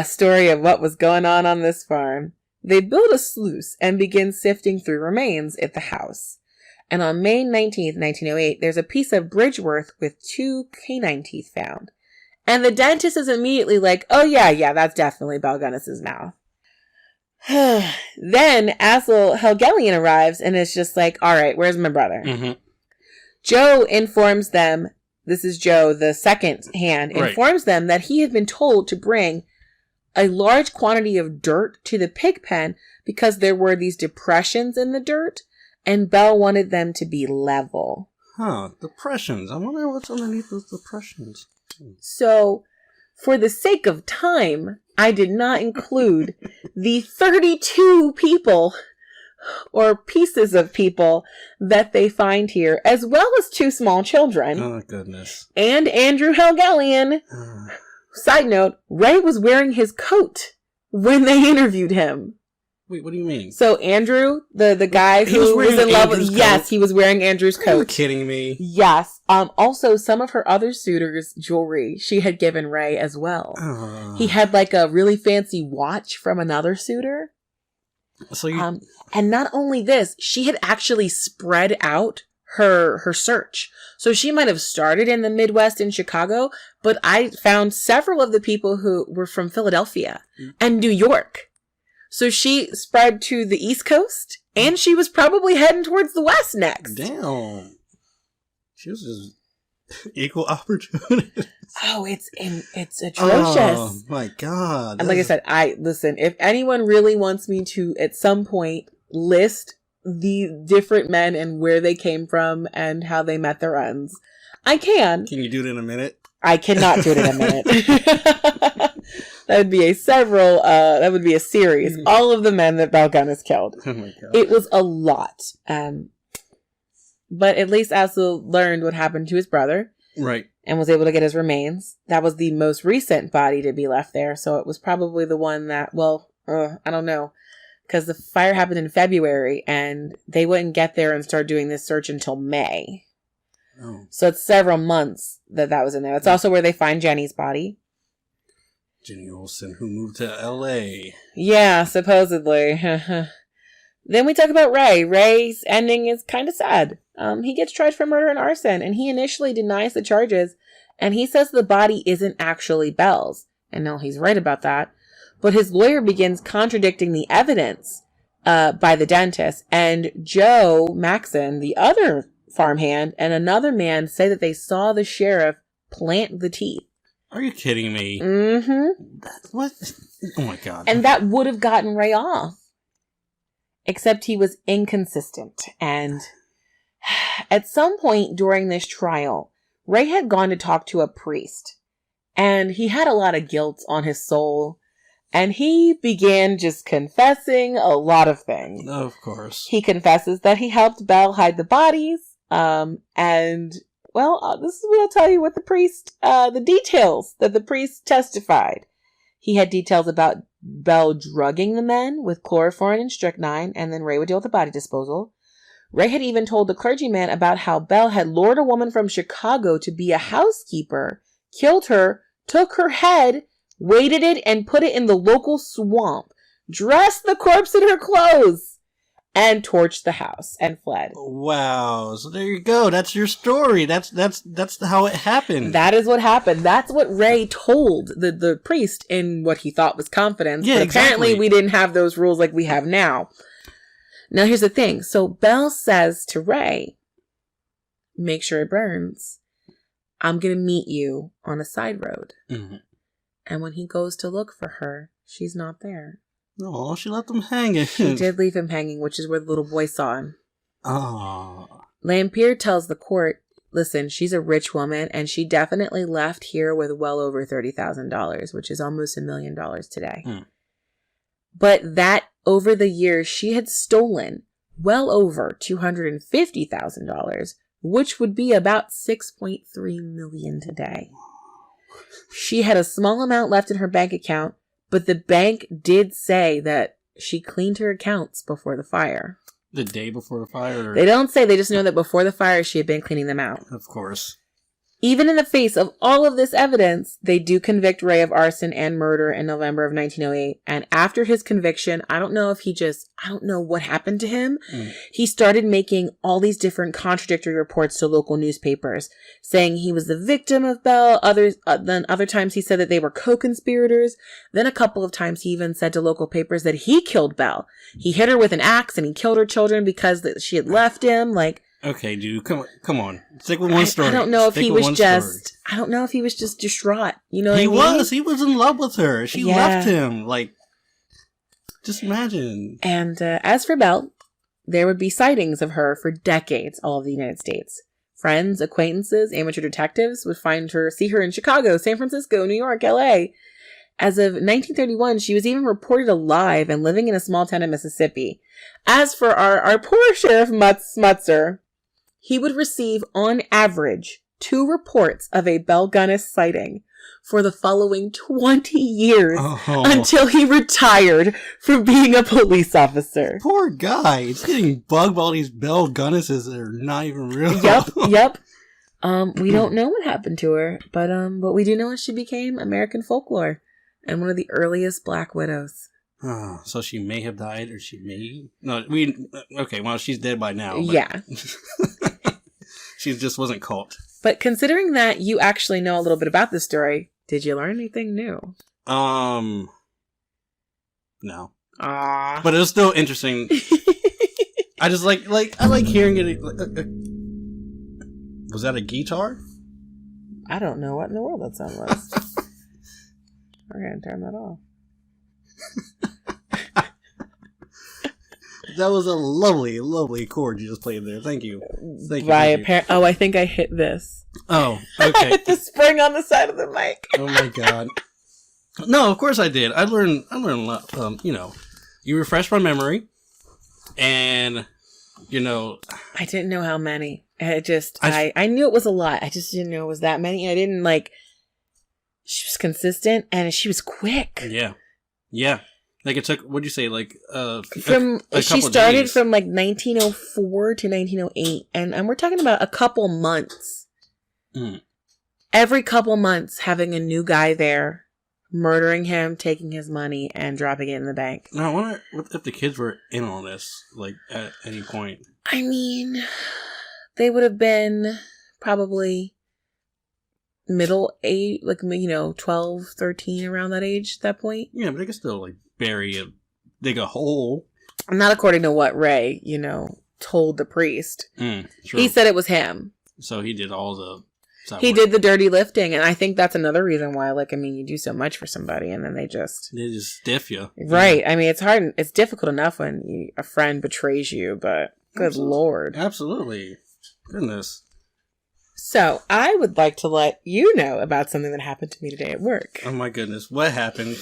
story of what was going on this farm. They build a sluice and begin sifting through remains at the house. And on May 19th, 1908, there's a piece of bridge work with 2 canine teeth found. And the dentist is immediately like, oh yeah, that's definitely Belle Gunness's mouth. Then Asle Helgelian arrives and is just like, all right, where's my brother? Joe informs them, this is Joe, the second hand, informs them that he had been told to bring a large quantity of dirt to the pig pen because there were these depressions in the dirt and Belle wanted them to be level. Depressions. I wonder what's underneath those depressions. So, for the sake of time, I did not include the 32 people or pieces of people that they find here, as well as 2 small children. Oh, goodness. And Andrew Helgelian. Side note, Ray was wearing his coat when they interviewed him. Wait, what do you mean? So Andrew, the guy who was in love with, yes, he was wearing Andrew's coat. Are you kidding me? Yes. Also, some of her other suitors' jewelry she had given Ray as well. He had like a really fancy watch from another suitor. So and not only this, she had actually spread out her search. So she might have started in the Midwest in Chicago, but I found several of the people who were from Philadelphia and New York. So she spread to the East Coast, and she was probably heading towards the West next. Damn. She was just equal opportunity. Oh, it's atrocious. Oh, my God. And like I said, listen, if anyone really wants me to, at some point, list the different men and where they came from and how they met their ends, I can. Can you do it in a minute? I cannot do it in a minute. That would be a series. All of the men that Belle Gunness killed. Oh my God. It was a lot. But at least Asle learned what happened to his brother. Right. And was able to get his remains. That was the most recent body to be left there. So it was probably the one that, I don't know. Because the fire happened in February and they wouldn't get there and start doing this search until May. Oh. So it's several months that was in there. That's also where they find Jenny's body. Jenny Olsen, who moved to L.A. Yeah, supposedly. Then we talk about Ray. Ray's ending is kind of sad. He gets tried for murder and arson, and he initially denies the charges, and he says the body isn't actually Belle's. And no, he's right about that. But his lawyer begins contradicting the evidence by the dentist, and Joe Maxon, the other farmhand, and another man say that they saw the sheriff plant the teeth. Are you kidding me? Mm-hmm. What? Oh my God. And that would have gotten Ray off. Except he was inconsistent. And at some point during this trial, Ray had gone to talk to a priest. And he had a lot of guilt on his soul. And he began just confessing a lot of things. Of course. He confesses that he helped Belle hide the bodies. This is what I'll tell you what the priest, the details that the priest testified. He had details about Belle drugging the men with chloroform and strychnine, and then Ray would deal with the body disposal. Ray had even told the clergyman about how Belle had lured a woman from Chicago to be a housekeeper, killed her, took her head, weighted it, and put it in the local swamp dressed the corpse in her clothes, and torched the house and fled. Wow. So there you go. That's your story. That's how it happened. That is what happened. That's what Ray told the priest in what he thought was confidence. Yeah, but apparently we didn't have those rules like we have now. Now here's the thing. So Belle says to Ray, make sure it burns. I'm going to meet you on a side road. Mm-hmm. And when he goes to look for her, she's not there. Oh, she left him hanging. She did leave him hanging, which is where the little boy saw him. Oh. Lampier tells the court, listen, she's a rich woman, and she definitely left here with well over $30,000, which is almost $1 million today. But that, over the years, she had stolen well over $250,000, which would be about $6.3 million today. She had a small amount left in her bank account, but the bank did say that she cleaned her accounts before the fire. The day before the fire? They don't say. They just know that before the fire, she had been cleaning them out. Of course. Even in the face of all of this evidence, they do convict Ray of arson and murder in November of 1908. And after his conviction, I don't know what happened to him. He started making all these different contradictory reports to local newspapers, saying he was the victim of Belle. Then other times he said that they were co-conspirators. Then a couple of times he even said to local papers that he killed Belle. He hit her with an axe and he killed her children because she had left him. Like, okay, dude, come on. Stick with one story. I don't know if he was just distraught. You know what I mean? He was in love with her. She left him. Like, just imagine. And as for Belle, there would be sightings of her for decades all over the United States. Friends, acquaintances, amateur detectives would see her in Chicago, San Francisco, New York, LA. As of 1931, she was even reported alive and living in a small town in Mississippi. As for our poor Sheriff Smutzer, he would receive, on average, 2 reports of a Belle Gunness sighting for the following 20 years until he retired from being a police officer. Poor guy. He's getting bugged by all these Belle Gunnesses that are not even real. Yep. We don't know what happened to her, but what we do know is she became American folklore and one of the earliest Black widows. Oh, so she may have died, or she may... No, okay, well, she's dead by now. But... Yeah. She just wasn't caught. But considering that you actually know a little bit about this story, did you learn anything new? No. Ah. But it was still interesting. I just I like hearing it. Was that a guitar? I don't know what in the world that sound was. We're going to turn that off. That was a lovely, lovely chord you just played there. Thank you. I think I hit this. Oh, okay. I hit the spring on the side of the mic. Oh my god. No, of course I did. I learned a lot. You refreshed my memory, and I didn't know how many. I knew it was a lot. I just didn't know it was that many. I didn't she was consistent and she was quick. Yeah. Like it took, what'd you say, she started days. from 1904 to 1908, and we're talking about a couple months. Every couple months having a new guy there, murdering him, taking his money, and dropping it in the bank. Now, I wonder if the kids were in on this, at any point. I mean, they would have been probably middle age, 12, 13, around that age at that point. Yeah, but they could still, dig a hole. Not according to what Ray, told the priest. Sure. He said it was him. So he did all the... He did the dirty lifting, and I think that's another reason why, you do so much for somebody, and then they just stiff you. Right. I mean, it's hard. It's difficult enough when a friend betrays you, but good Lord. Absolutely. Goodness. So, I would like to let you know about something that happened to me today at work. Oh my goodness. What happened?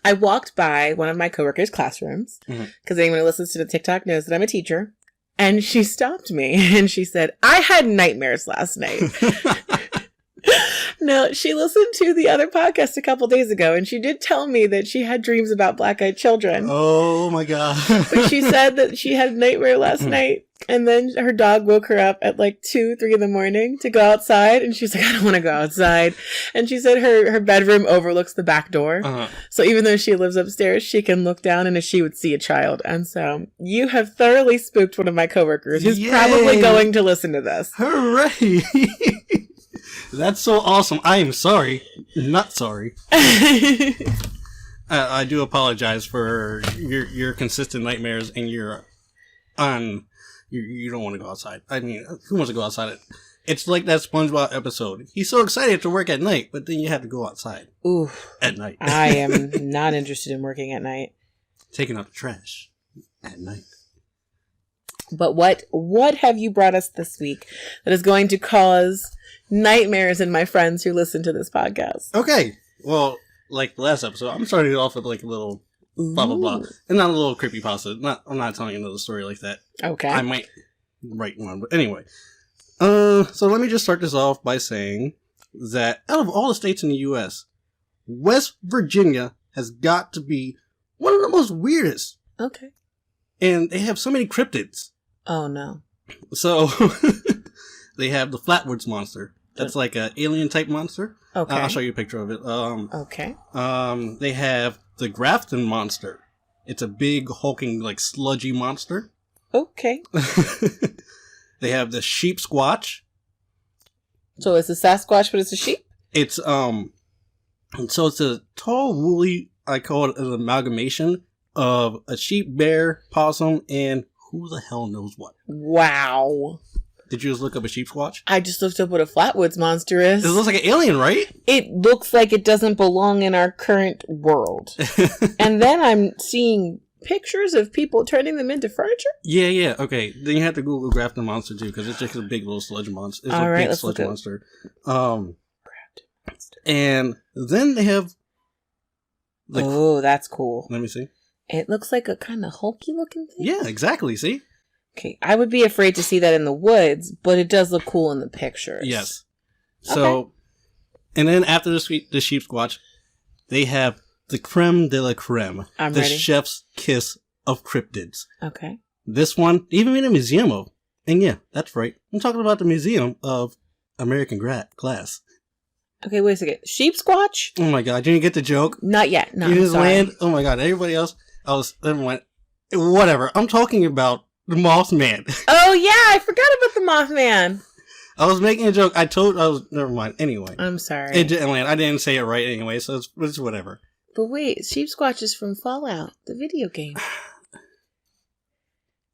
I walked by one of my coworkers' classrooms, because anyone who listens to the TikTok knows that I'm a teacher, and she stopped me, and she said, I had nightmares last night. No, she listened to the other podcast a couple days ago, and she did tell me that she had dreams about black-eyed children. Oh my god. But she said that she had a nightmare last night, And then her dog woke her up at like 2, 3 in the morning to go outside. And she's like, I don't want to go outside. And she said her bedroom overlooks the back door. Uh-huh. So even though she lives upstairs, she can look down and she would see a child. And so you have thoroughly spooked one of my coworkers who's probably going to listen to this. Hooray! That's so awesome. I am sorry. Not sorry. I do apologize for your consistent nightmares and you don't want to go outside. I mean, who wants to go outside? It's like that SpongeBob episode. He's so excited to work at night, but then you have to go outside. Ooh, at night. I am not interested in working at night. Taking out the trash at night. But what have you brought us this week that is going to cause nightmares in my friends who listen to this podcast? Okay, well, like the last episode, I'm starting it off with like a little blah blah blah, and not a little creepypasta. I'm not telling another story like that. Okay, I might write one, but anyway. So let me just start this off by saying that out of all the states in the U.S., West Virginia has got to be one of the most weirdest. Okay, and they have so many cryptids. Oh no! So they have the Flatwoods monster. That's like an alien type monster. Okay. I'll show you a picture of it. Okay. They have the Grafton monster. It's a big, hulking, like sludgy monster. Okay. They have the sheep squatch. So it's a Sasquatch, but it's a sheep? It's, so it's a tall, woolly, I call it an amalgamation of a sheep, bear, possum, and who the hell knows what. Wow. Did you just look up a sheep squatch? I just looked up what a Flatwoods monster is. It looks like an alien, right? It looks like it doesn't belong in our current world. And then I'm seeing pictures of people turning them into furniture? Yeah. Okay. Then you have to Google Grafton monster, too, because it's just a big little sludge monster. It's a big sludge monster. And then they have... like, oh, that's cool. Let me see. It looks like a kind of hulky looking thing. Yeah, exactly. See? Okay, I would be afraid to see that in the woods, but it does look cool in the pictures. Yes. So, and then after the sheep squatch, they have the creme de la creme. I'm the ready. Chef's kiss of cryptids. Okay. This one, even made a museum of. And yeah, that's right. I'm talking about the Museum of American Glass. Okay, wait a second. Sheep squatch? Oh my god, did you get the joke? Not yet. No, you just land. Oh my god, everybody else, never mind. Whatever. I'm talking about the Mothman. Oh yeah, I forgot about the Mothman. I was making a joke. Never mind. Anyway. I'm sorry. It didn't land. I didn't say it right anyway, so it's whatever. But wait, Sheep Squatch is from Fallout, the video game.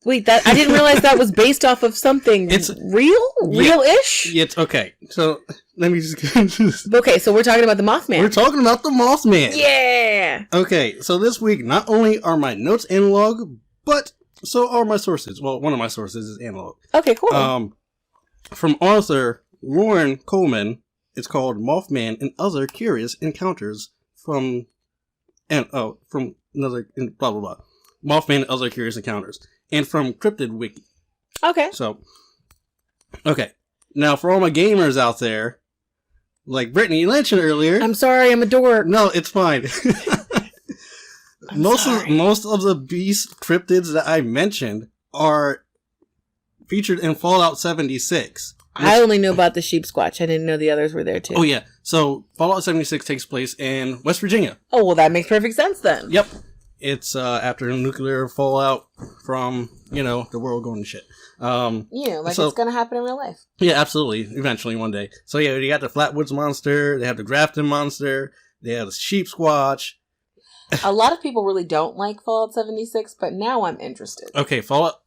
Wait, I didn't realize that was based off of something real-ish? Yeah, it's okay. So, let me just get into this. Okay, so we're talking about the Mothman. We're talking about the Mothman. Yeah! Okay, so this week, not only are my notes analog, but so are my sources. Well, one of my sources is analog. Okay, cool. From author Warren Coleman, it's called Mothman and Other Curious Encounters from another, blah, blah, blah. Mothman and Other Curious Encounters. And from Cryptid Wiki. Okay. So, okay. Now, for all my gamers out there, like Brittany mentioned earlier. I'm sorry, I'm a dork. No, it's fine. Most of the beast cryptids that I mentioned are featured in Fallout 76. I only know about the Sheep Squatch. I didn't know the others were there too. Oh yeah. So Fallout 76 takes place in West Virginia. Oh, well that makes perfect sense then. Yep. It's after a nuclear fallout from, the world going to shit. It's going to happen in real life. Yeah, absolutely. Eventually, one day. So yeah, you got the Flatwoods monster, they have the Grafton monster, they have the Sheep Squatch. A lot of people really don't like Fallout 76, but now I'm interested. Okay, Fallout...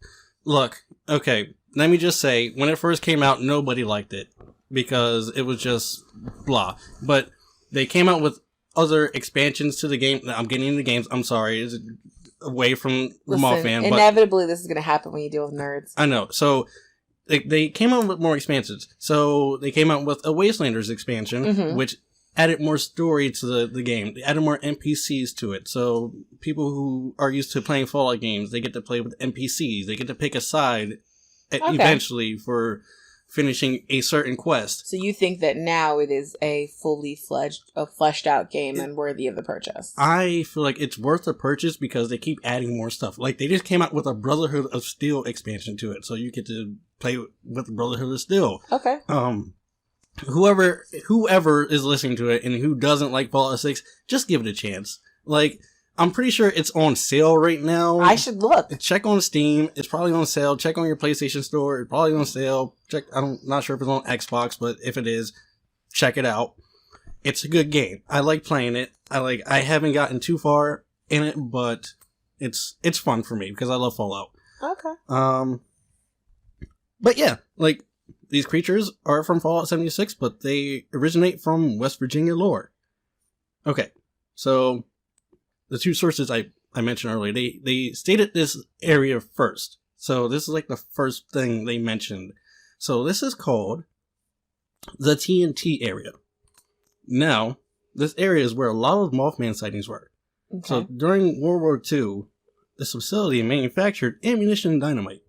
Look, okay, let me just say, when it first came out, nobody liked it. Because it was just blah. But they came out with other expansions to the game. I'm getting into games. I'm sorry. It's away from Mothman. Inevitably, this is going to happen when you deal with nerds. I know. So, they came out with more expansions. So, they came out with a Wastelanders expansion, which added more story to the game. They added more NPCs to it. So, people who are used to playing Fallout games, they get to play with NPCs. They get to pick a side eventually for finishing a certain quest. So you think that now it is a fully fleshed out game and worthy of the purchase? I feel like it's worth the purchase because they keep adding more stuff. Like, they just came out with a Brotherhood of Steel expansion to it, so you get to play with the Brotherhood of Steel. Okay. Whoever is listening to it and who doesn't like Fallout 6, just give it a chance. Like, I'm pretty sure it's on sale right now. I should look. Check on Steam. It's probably on sale. Check on your PlayStation Store. It's probably on sale. Check. I'm not sure if it's on Xbox, but if it is, check it out. It's a good game. I like playing it. I haven't gotten too far in it, but it's fun for me because I love Fallout. Okay. But yeah, like, these creatures are from Fallout 76, but they originate from West Virginia lore. Okay, so the two sources I mentioned earlier, they stated this area first. So this is like the first thing they mentioned. So this is called the TNT area. Now, this area is where a lot of Mothman sightings were. Okay. So during World War II, this facility manufactured ammunition and dynamite.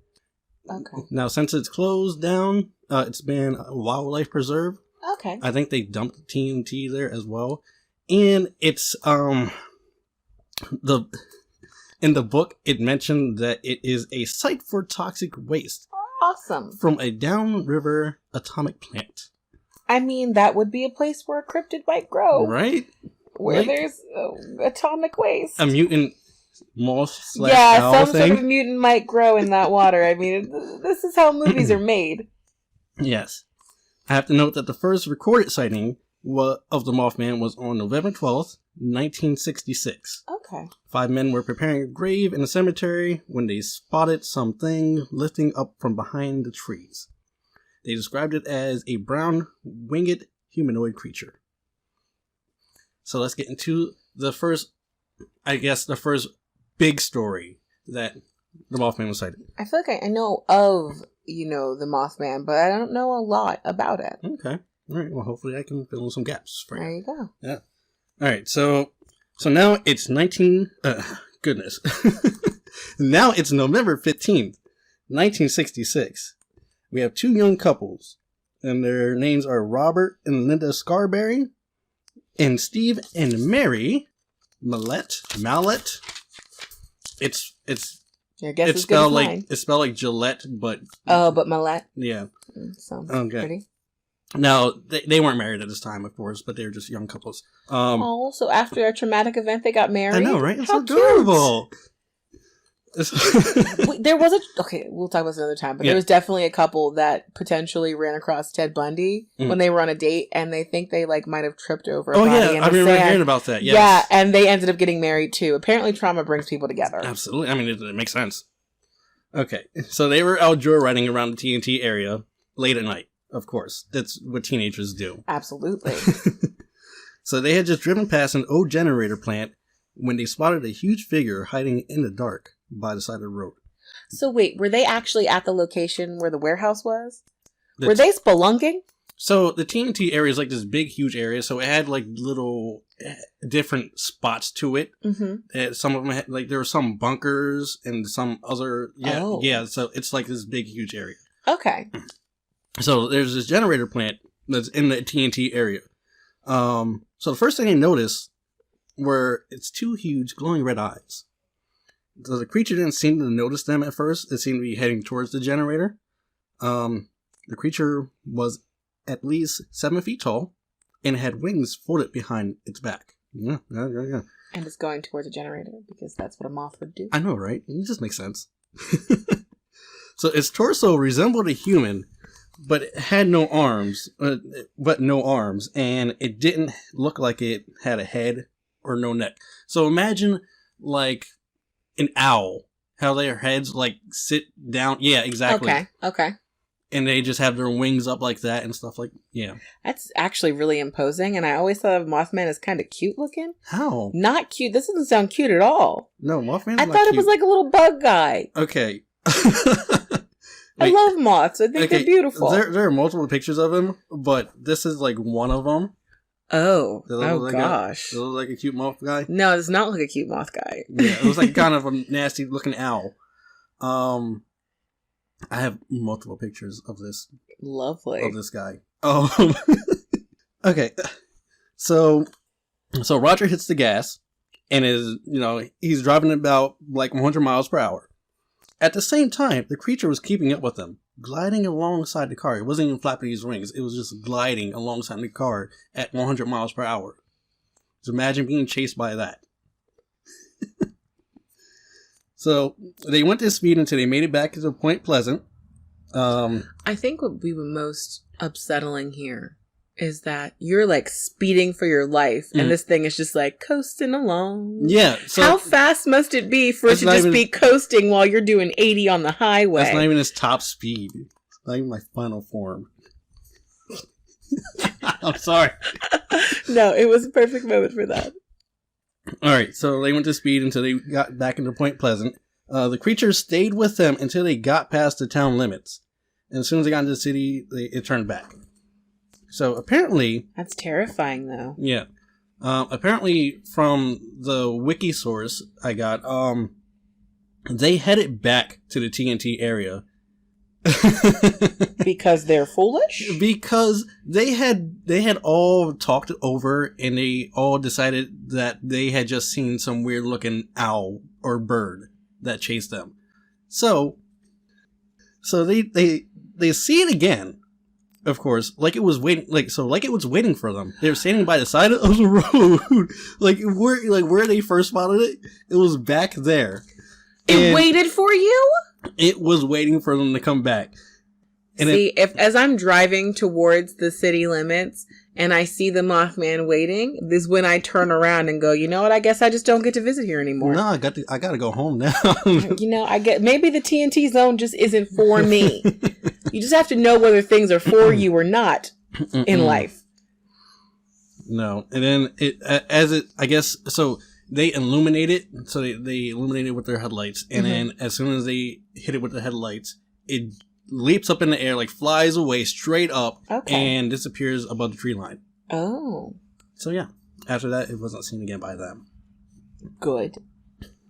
Okay. Now, since it's closed down, it's been a wildlife preserve. Okay. I think they dumped TNT there as well. And it's, in the book, it mentioned that it is a site for toxic waste. Awesome. From a downriver atomic plant. I mean, that would be a place where a cryptid might grow. Right? Where like, there's atomic waste. A mutant moth / owl some thing. sort of mutant might grow in that water. I mean, this is how movies are made. Yes. I have to note that the first recorded sighting of the Mothman was on November 12th, 1966. Okay. 5 men were preparing a grave in a cemetery when they spotted something lifting up from behind the trees. They described it as a brown, winged humanoid creature. So let's get into the first big story that the Mothman was sighted. I feel like I know of, the Mothman, but I don't know a lot about it. Okay. All right. Well, hopefully I can fill in some gaps for you. There you go. Yeah. All right. So now it's goodness. Now it's November 15th, 1966. We have 2 young couples, and their names are Robert and Linda Scarberry, and Steve and Mary Mallet. It's spelled like Gillette, but but Mallet. Yeah. Sounds okay. Pretty. Now they weren't married at this time, of course, but they were just young couples. So after a traumatic event, they got married. I know, right? It's How adorable. There was we'll talk about this another time, but there was definitely a couple that potentially ran across Ted Bundy when they were on a date, and they think they might have tripped over a body in the sand. I remember hearing about that. Yes. Yeah, and they ended up getting married too. Apparently trauma brings people together. Absolutely. I mean, it makes sense. Okay, so they were out joyriding around the TNT area late at night, of course. That's what teenagers do. Absolutely. So they had just driven past an old generator plant when they spotted a huge figure hiding in the dark by the side of the road. So wait, were they actually at the location where the warehouse was? Were they spelunking? So the TNT area is like this big, huge area. So it had like little different spots to it. Mm-hmm. Some of them had, there were some bunkers and some other. Yeah. So it's like this big, huge area. Okay. So there's this generator plant that's in the TNT area. So the first thing I noticed were its 2 huge glowing red eyes. So the creature didn't seem to notice them at first. It seemed to be heading towards the generator. The creature was at least 7 feet tall and had wings folded behind its back. Yeah. And it's going towards the generator because that's what a moth would do. I know, right? It just makes sense. So its torso resembled a human, but it had no arms, and it didn't look like it had a head or no neck. So imagine like an owl, how their heads sit down. Yeah, exactly. Okay. And they just have their wings up like that and stuff yeah. That's actually really imposing, and I always thought of Mothman as kind of cute looking. How? Not cute. This doesn't sound cute at all. No, Mothman. I thought it was like a little bug guy. Okay. I love moths. I think they're beautiful. There are multiple pictures of him, but this is one of them. Oh, gosh. Does it look like a cute moth guy? No, it does not look like a cute moth guy. Yeah, it was like kind of a nasty looking owl. I have multiple pictures of this. Lovely. of this guy. Okay. So Roger hits the gas and he's driving about like 100 miles per hour. At the same time, the creature was keeping up with him, gliding alongside the car. It wasn't even flapping his wings. It was just gliding alongside the car at 100 miles per hour. Just imagine being chased by that. So they went this speed until they made it back to Point Pleasant. I think what would be most upsetting here is that you're like speeding for your life and this thing is just like coasting along. Yeah. So how fast must it be for it to just be coasting while you're doing 80 on the highway? That's not even its top speed. It's not even my final form. I'm sorry. No, it was a perfect moment for that. Alright, so they went to speed until they got back into Point Pleasant. The creature stayed with them until they got past the town limits. And as soon as they got into the city, it turned back. So apparently... That's terrifying, though. Yeah. Apparently, from the wiki source I got, they headed back to the TNT area. Because they're foolish? Because they had all talked over and they all decided that they had just seen some weird looking owl or bird that chased them. So they see it again. Of course, like it was waiting, like it was waiting for them. They were standing by the side of the road, where they first spotted it. It was back there. It waited for you? It was waiting for them to come back. And as I'm driving towards the city limits and I see the Mothman waiting, this is when I turn around and go, you know what? I guess I just don't get to visit here anymore. No, I got to go home now. Maybe the TNT zone just isn't for me. You just have to know whether things are for you or not in life. No, and then so they illuminate it. So they illuminate it with their headlights, and then as soon as they hit it with the headlights, it leaps up in the air, like flies away straight up, and disappears above the tree line. Oh. So yeah, after that, it wasn't seen again by them. Good.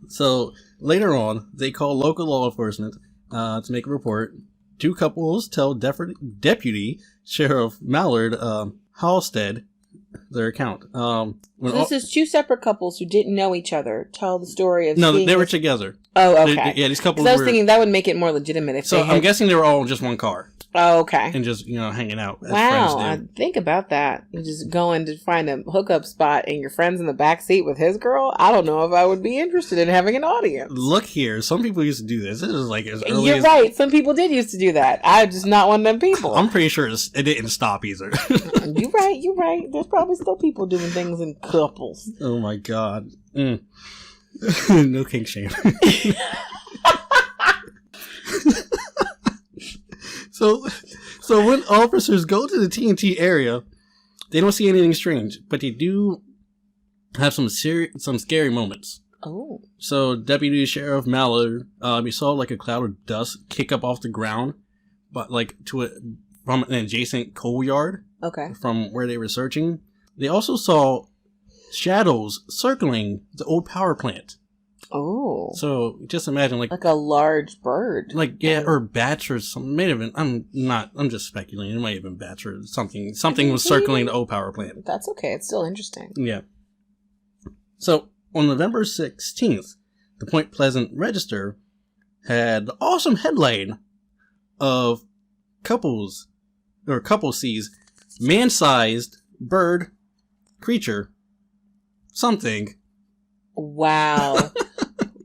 So later on, they call local law enforcement to make a report. Two couples tell Deputy Sheriff Mallard Halstead their account. This is two separate couples who didn't know each other tell the story of... No, they were together. Oh, okay. These couples I was thinking that would make it more legitimate if So I'm guessing they were all in just one car. Oh, okay. And just, hanging out as wow, friends do. Think about that. You're just going to find a hookup spot and your friend's in the back seat with his girl. I don't know if I would be interested in having an audience. Look here. Some people used to do this. This is like as early You're right. Some people did used to do that. I'm just not one of them people. I'm pretty sure it didn't stop either. You're right. There's probably still people doing things in couples. Oh my God. No kink shame. So when officers go to the TNT area, they don't see anything strange, but they do have some scary moments. Oh. So Deputy Sheriff Mallard, he saw like a cloud of dust kick up off the ground, but like from an adjacent coal yard. Okay. From where they were searching. They also saw shadows circling the old power plant. Oh. So just imagine like a large bird. Or bats or something. May have been. I'm just speculating. It might have been bats or something. Something was circling the old power plant. That's okay. It's still interesting. Yeah. So on November 16th, the Point Pleasant Register had the awesome headline of couple sees man-sized bird creature something. Wow.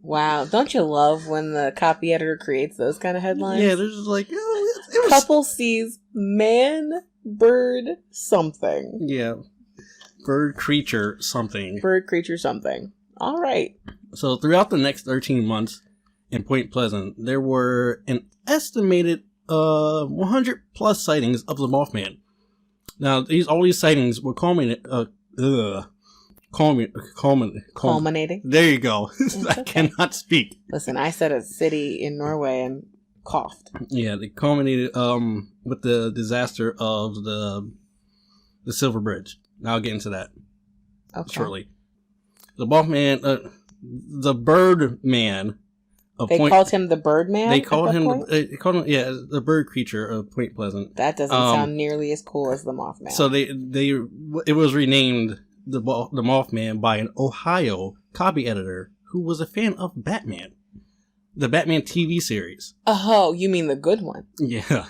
Wow. Don't you love when the copy editor creates those kind of headlines? Yeah, they're just like, it was... Couple sees man, bird, something. Yeah. Bird creature something. Bird creature something. All right. So throughout the next 13 months in Point Pleasant, there were an estimated 100 plus sightings of the Mothman. Now, all these sightings were culminating. There you go. I cannot speak. Listen, I said a city in Norway and coughed. Yeah, they culminated with the disaster of the Silver Bridge. Now I'll get into that shortly. The Mothman, the Bird Man, They called him the Birdman. They called him the bird creature of Point Pleasant. That doesn't sound nearly as cool as the Mothman. So it was renamed the Mothman by an Ohio copy editor who was a fan of Batman, the Batman TV series. Oh, you mean the good one? Yeah,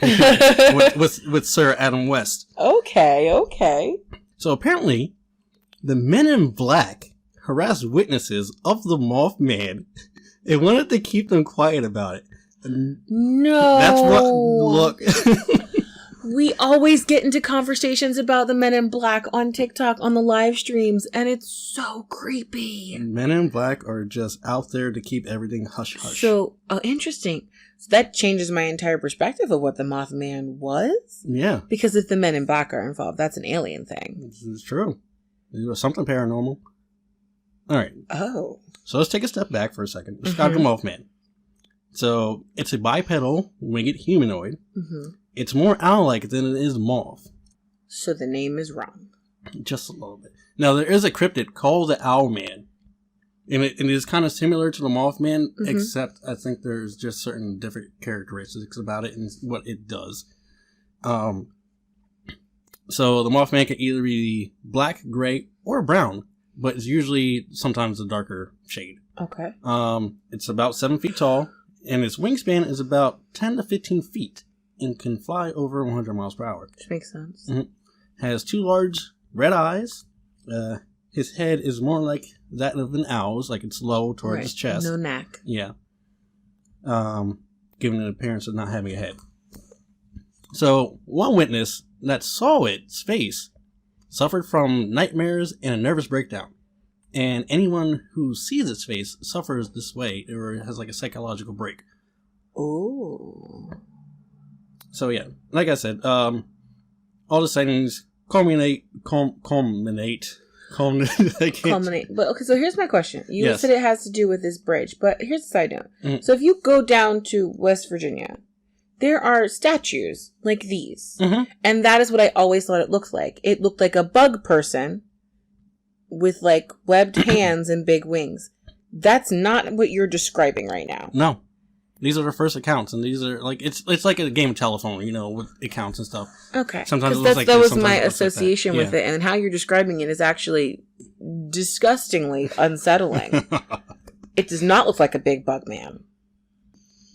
with Sir Adam West. Okay. So apparently, the Men in Black harassed witnesses of the Mothman. They wanted to keep them quiet about it. No. That's what, look. We always get into conversations about the Men in Black on TikTok on the live streams, and it's so creepy. Men in Black are just out there to keep everything hush-hush. So, interesting. So that changes my entire perspective of what the Mothman was? Yeah. Because if the Men in Black are involved, that's an alien thing. It's true. It was something paranormal. All right. Oh. So let's take a step back for a second. Describe the Mothman. So it's a bipedal, winged humanoid. Mm-hmm. It's more owl-like than it is moth. So the name is wrong. Just a little bit. Now, there is a cryptid called the Owlman. And it is kind of similar to the Mothman, except I think there's just certain different characteristics about it and what it does. So the Mothman can either be black, gray, or brown. But it's usually sometimes a darker shade. Okay. It's about 7 feet tall, and its wingspan is about 10 to 15 feet, and can fly over 100 miles per hour. Which makes sense. Mm-hmm. Has 2 large red eyes. His head is more like that of an owl's, like it's low towards his chest. No neck. Yeah. Giving an appearance of not having a head. So, one witness that saw its face suffered from nightmares and a nervous breakdown. And anyone who sees its face suffers this way or has like a psychological break. Oh. So yeah, like I said, all the sightings culminate. But okay, so here's my question. You Yes. said it has to do with this bridge, but here's the side note. Mm-hmm. So if you go down to West Virginia, there are statues like these. Mm-hmm. And that is what I always thought it looked like. It looked like a bug person with like webbed hands and big wings. That's not what you're describing right now. No. These are the first accounts, and these are like, it's like a game of telephone, with accounts and stuff. Okay. Sometimes it looks like that this, was my like association with it, and how you're describing it is actually disgustingly unsettling. It does not look like a big bug man.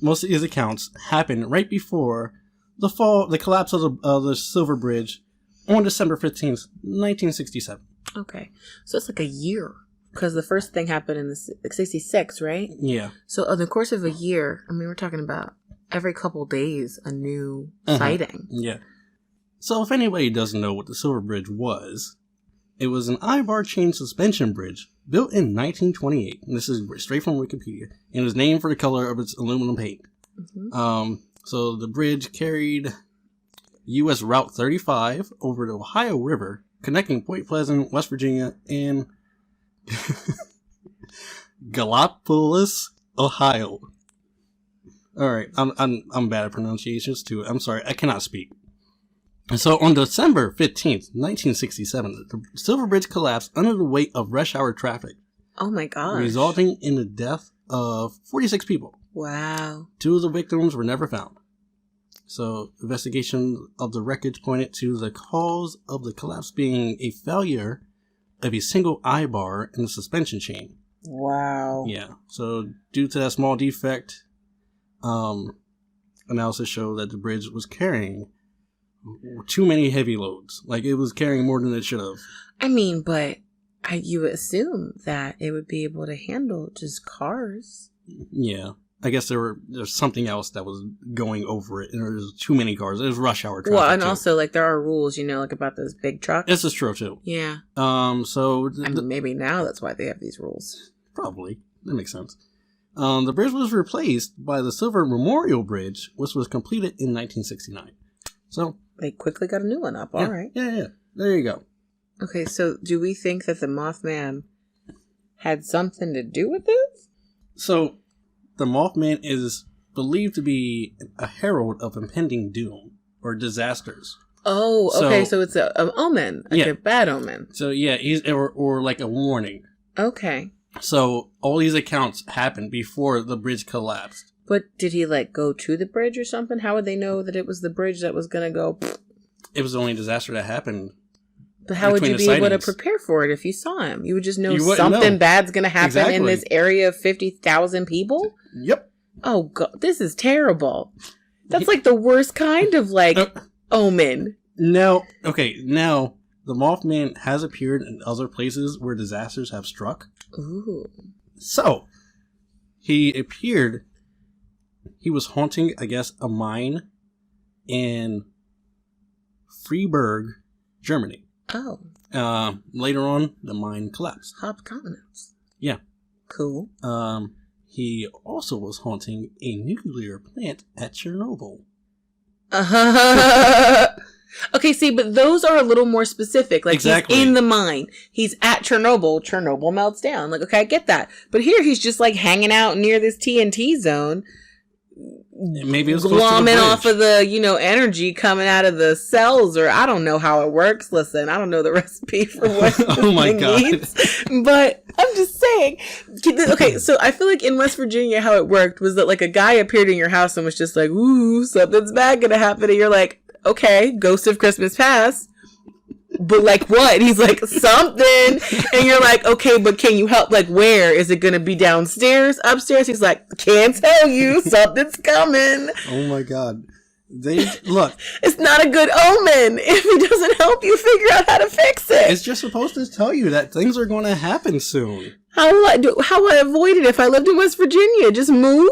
Most of these accounts happened right before the collapse of the Silver Bridge on December 15th, 1967. Okay. So it's like a year. Because the first thing happened in 66, right? Yeah. So in the course of a year, I mean, we're talking about every couple days, a new sighting. Yeah. So if anybody doesn't know what the Silver Bridge was, it was an I-bar chain suspension bridge built in 1928. And this is straight from Wikipedia. And it was named for the color of its aluminum paint. Mm-hmm. So the bridge carried U.S. Route 35 over the Ohio River, connecting Point Pleasant, West Virginia, and Gallipolis, Ohio. All right, I'm bad at pronunciations too. I'm sorry, I cannot speak. So on December 15th, 1967, the Silver Bridge collapsed under the weight of rush hour traffic. Oh my gosh. Resulting in the death of 46 people. Wow. 2 of the victims were never found. So investigation of the wreckage pointed to the cause of the collapse being a failure of a single I-bar in the suspension chain. Wow. Yeah. So due to that small defect, analysis showed that the bridge was carrying too many heavy loads. Like, it was carrying more than it should have. I mean, but you would assume that it would be able to handle just cars. Yeah. I guess there's something else that was going over it, and there was too many cars. It was rush hour traffic. Well, and also, like, there are rules, like about those big trucks. This is true too. Yeah. So maybe now that's why they have these rules. Probably. That makes sense. The bridge was replaced by the Silver Memorial Bridge, which was completed in 1969. So they quickly got a new one up. All right. Yeah. There you go. Okay, so do we think that the Mothman had something to do with this? So the Mothman is believed to be a herald of impending doom or disasters. Oh, okay. So it's an omen, like a bad omen. So yeah, he's or like a warning. Okay. So all these accounts happened before the bridge collapsed. But did he like go to the bridge or something? How would they know that it was the bridge that was going to go? It was the only disaster that happened. But how would you be able to prepare for it if you saw him? You would just know something bad's going to happen in this area of 50,000 people? Yep. Oh, God. This is terrible. That's like the worst kind of like omen. Now, the Mothman has appeared in other places where disasters have struck. Ooh. So, he was haunting, I guess, a mine in Freiburg, Germany. Oh. Later on, the mine collapsed. Hopped continents. Yeah. Cool. He also was haunting a nuclear plant at Chernobyl. Okay, see, but those are a little more specific. Like, exactly. He's in the mine. He's at Chernobyl. Chernobyl melts down. Like, okay, I get that. But here he's just, like, hanging out near this TNT zone. Maybe it was glomming off of the, energy coming out of the cells, or I don't know how it works. Listen, I don't know the recipe for what oh my God. Needs, but I'm just saying. Okay, so I feel like in West Virginia, how it worked was that like a guy appeared in your house and was just like, "Ooh, something's bad gonna happen," and you're like, "Okay, Ghost of Christmas Past." But like what? He's like, something. And you're like, okay, but can you help? Like, where? Is it going to be downstairs, upstairs? He's like, can't tell you. Something's coming. Oh my God. Look. It's not a good omen if he doesn't help you figure out how to fix it. It's just supposed to tell you that things are going to happen soon. How would I avoid it if I lived in West Virginia? Just move?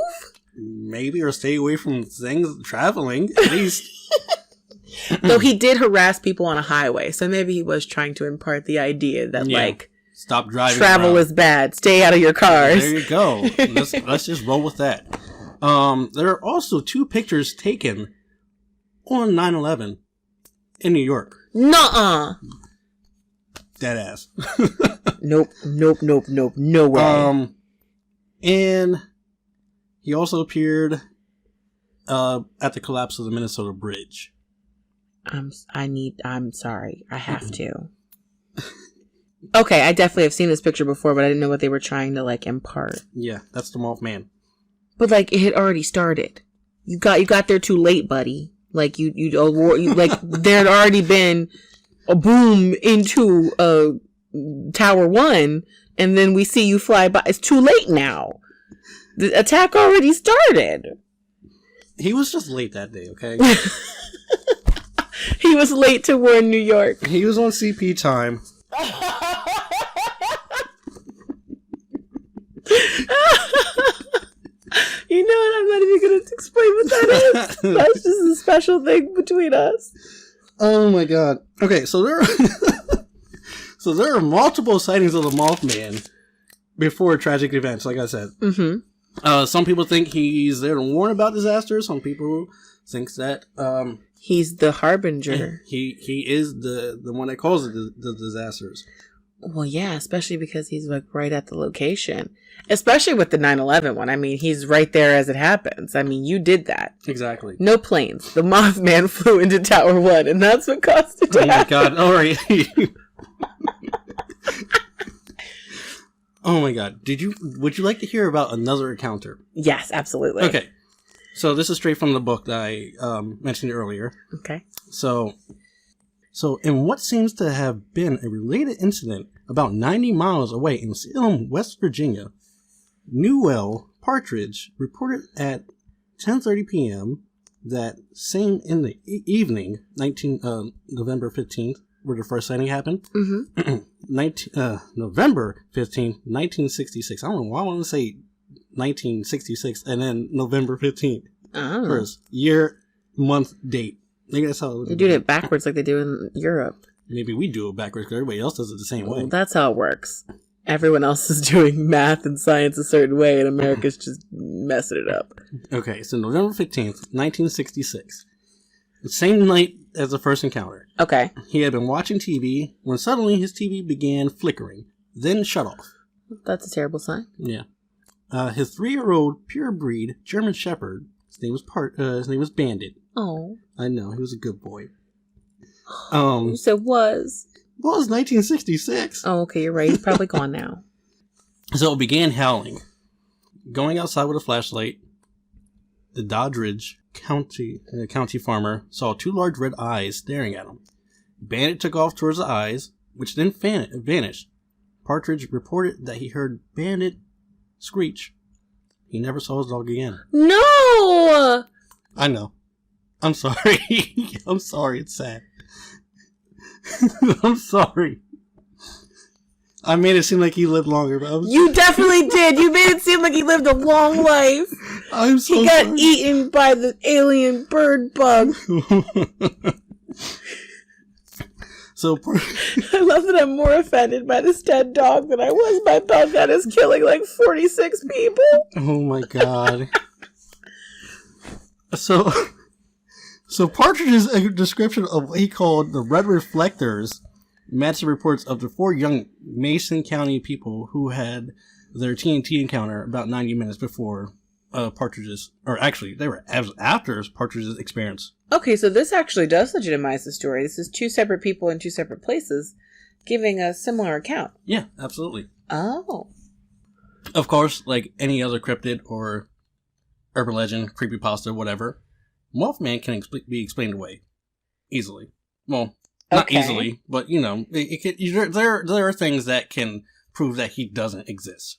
Maybe, or stay away from things traveling, at least. Though he did harass people on a highway, so maybe he was trying to impart the idea that like stop driving. Travel is bad. Stay out of your cars. There you go. Let's just roll with that. There are also 2 pictures taken on 9/11 in New York. Nuh-uh. Deadass. Nope. No way. And he also appeared at the collapse of the Minnesota Bridge. I'm sorry. I have to. Okay, I definitely have seen this picture before, but I didn't know what they were trying to like impart. Yeah, that's the Mothman. But like it had already started. You got there too late, buddy. Like you like there had already been a boom into Tower 1, and then we see you fly by. It's too late now. The attack already started. He was just late that day, okay? He was late to warn New York. He was on CP time. You know what? I'm not even going to explain what that is. That's just a special thing between us. Oh my God. Okay, so there are multiple sightings of the Mothman before tragic events, like I said. Mm-hmm. Some people think he's there to warn about disasters. Some people think that he's the harbinger. He is the one that causes the disasters. Well, yeah, especially because he's like right at the location. Especially with the 9/11 one. I mean, he's right there as it happens. I mean, you did that. Exactly. No planes. The Mothman flew into Tower 1, and that's what caused it to happen. Oh my God! All right. Oh my God! Would you like to hear about another encounter? Yes, absolutely. Okay. So this is straight from the book that I mentioned earlier. Okay. So in what seems to have been a related incident about 90 miles away in Salem, West Virginia, Newell Partridge reported at 10:30 p.m. that same in the evening, November 15th, where the first sighting happened. Mm-hmm. November 15th, 1966. I don't know why I want to say 1966 and then November 15th. Oh. First year, month, date. Maybe that's how they do it backwards like they do in Europe. Maybe we do it backwards because everybody else does it the same way. Well, that's how it works. Everyone else is doing math and science a certain way, and America's just messing it up. Okay, so November 15th, 1966. The same night as the first encounter. Okay. He had been watching TV when suddenly his TV began flickering, then shut off. That's a terrible sign. Yeah. His 3-year-old pure breed German Shepherd, his name was Bandit. Oh. I know, he was a good boy. You said was. Well, it was 1966. Oh, okay, you're right. He's probably gone now. So it began howling. Going outside with a flashlight, the Doddridge County farmer saw 2 large red eyes staring at him. Bandit took off towards the eyes, which then vanished. Partridge reported that he heard Bandit screech. He never saw his dog again. No! I know. I'm sorry. I'm sorry. It's sad. I'm sorry. I made it seem like he lived longer, but You definitely did. You made it seem like he lived a long life. I'm so He got sorry. eaten by the alien bird bug. So I love that I'm more offended by this dead dog than I was by Belle Gunness killing like 46 people. oh my god. So Partridge's description of what he called the red reflectors matched the reports of the 4 young Mason County people who had their TNT encounter about 90 minutes before Partridge's, or actually they were after Partridge's experience. Okay, so this actually does legitimize the story. This is 2 separate people in 2 separate places giving a similar account. Yeah, absolutely. Oh. Of course, like any other cryptid or urban legend, creepypasta, whatever, Mothman can be explained away easily. Well, not easily, but you know, there are things that can prove that he doesn't exist.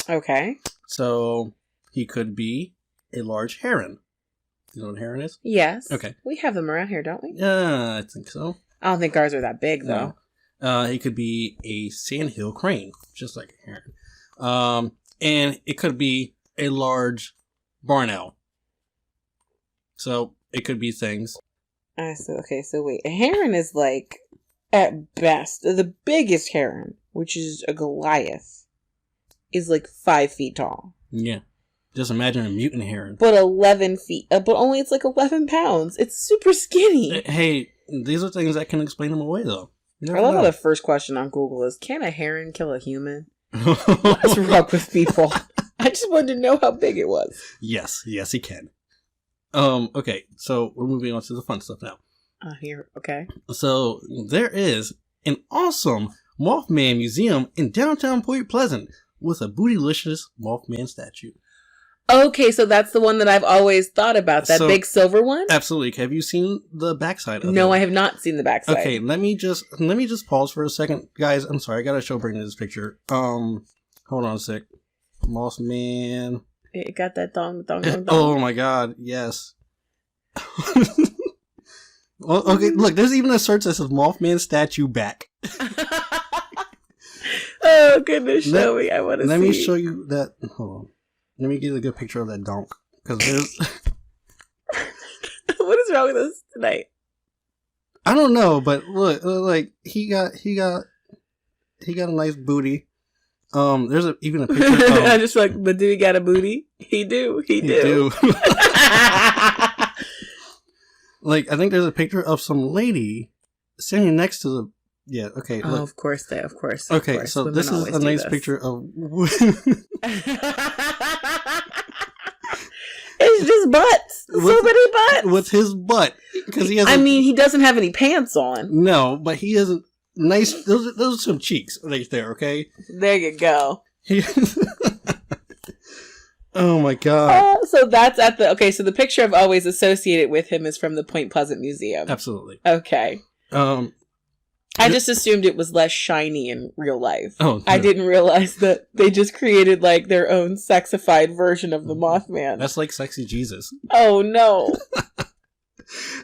Okay. So he could be a large heron. You know what a heron is? Yes. Okay. We have them around here, don't we? I think so. I don't think ours are that big, though. No. He could be a sandhill crane, just like a heron. And it could be a large barn owl. So it could be things. So wait. A heron is like, at best, the biggest heron, which is a Goliath, is like 5 feet tall. Yeah. Just imagine a mutant heron. But 11 feet. But only it's like 11 pounds. It's super skinny. Hey, these are things that can explain them away, though. I love how the first question on Google is, can a heron kill a human? What's wrong with people? I just wanted to know how big it was. Yes, he can. Okay, so we're moving on to the fun stuff now. Here, okay. So there is an awesome Mothman museum in downtown Point Pleasant with a bootylicious Mothman statue. Okay, so that's the one that I've always thought about. That big silver one? Absolutely. Have you seen the backside of it? No, I have not seen the backside. Okay, let me just pause for a second. Guys, I'm sorry, I gotta show Brittany this picture. Hold on a sec. Mothman. It got that dong. Oh my god, yes. Well, okay, look, there's even a search that says Mothman statue back. Oh, goodness, show me. I want to see. Let me show you that. Hold on. Let me get a good picture of that donk. Because there's... What is wrong with us tonight? I don't know, but look, like, he got a nice booty. There's even a picture of... I just like, but do he got a booty? He do. Like, I think there's a picture of some lady standing next to the... Yeah, okay. Oh, look. of course. Okay, so this is a nice picture of... It's just butts. So many butts. With his butt. Because he has he doesn't have any pants on. No, but he has a nice... Those are some cheeks right there, okay? There you go. Oh my god. So that's at the... Okay, so the picture I've always associated with him is from the Point Pleasant Museum. Absolutely. Okay. I just assumed it was less shiny in real life. Oh, no. I didn't realize that they just created like their own sexified version of the Mothman. That's like Sexy Jesus. Oh no.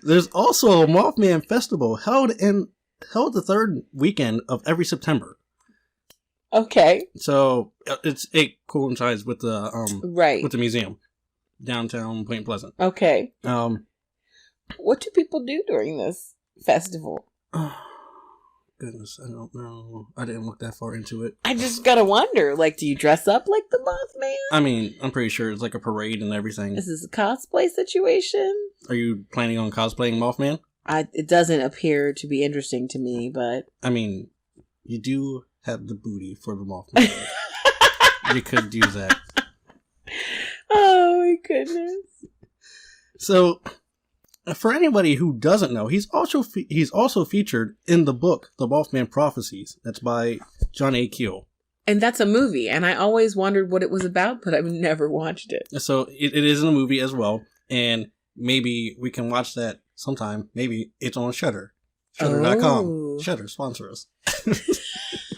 There's also a Mothman festival held the third weekend of every September. Okay. So it coincides with the with the museum downtown Point Pleasant. Okay. What do people do during this festival? Goodness, I don't know. I didn't look that far into it. I just gotta wonder, like, do you dress up like the Mothman? I mean, I'm pretty sure it's like a parade and everything. Is this a cosplay situation? Are you planning on cosplaying Mothman? It doesn't appear to be interesting to me, but... I mean, you do have the booty for the Mothman. You could do that. Oh, my goodness. So... For anybody who doesn't know, he's also featured in the book The Mothman Prophecies. That's by John A. Keel. And that's a movie, and I always wondered what it was about, but I've never watched it. So it is in a movie as well, and maybe we can watch that sometime. Maybe it's on Schechter. Schechter.com. Oh. Schechter, sponsor us.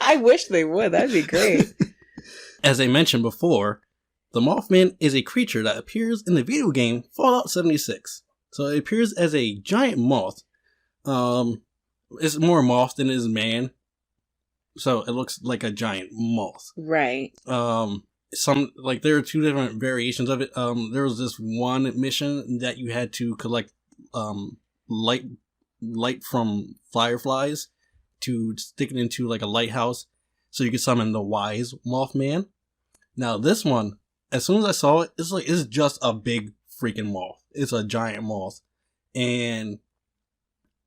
I wish they would. That'd be great. As I mentioned before, the Mothman is a creature that appears in the video game Fallout 76. So it appears as a giant moth. It's more moth than it is man. So it looks like a giant moth. Right. There are two different variations of it. There was this one mission that you had to collect light from fireflies to stick it into like a lighthouse so you could summon the wise Mothman. Now this one, as soon as I saw it, it's just a big freaking moth. It's a giant moth. And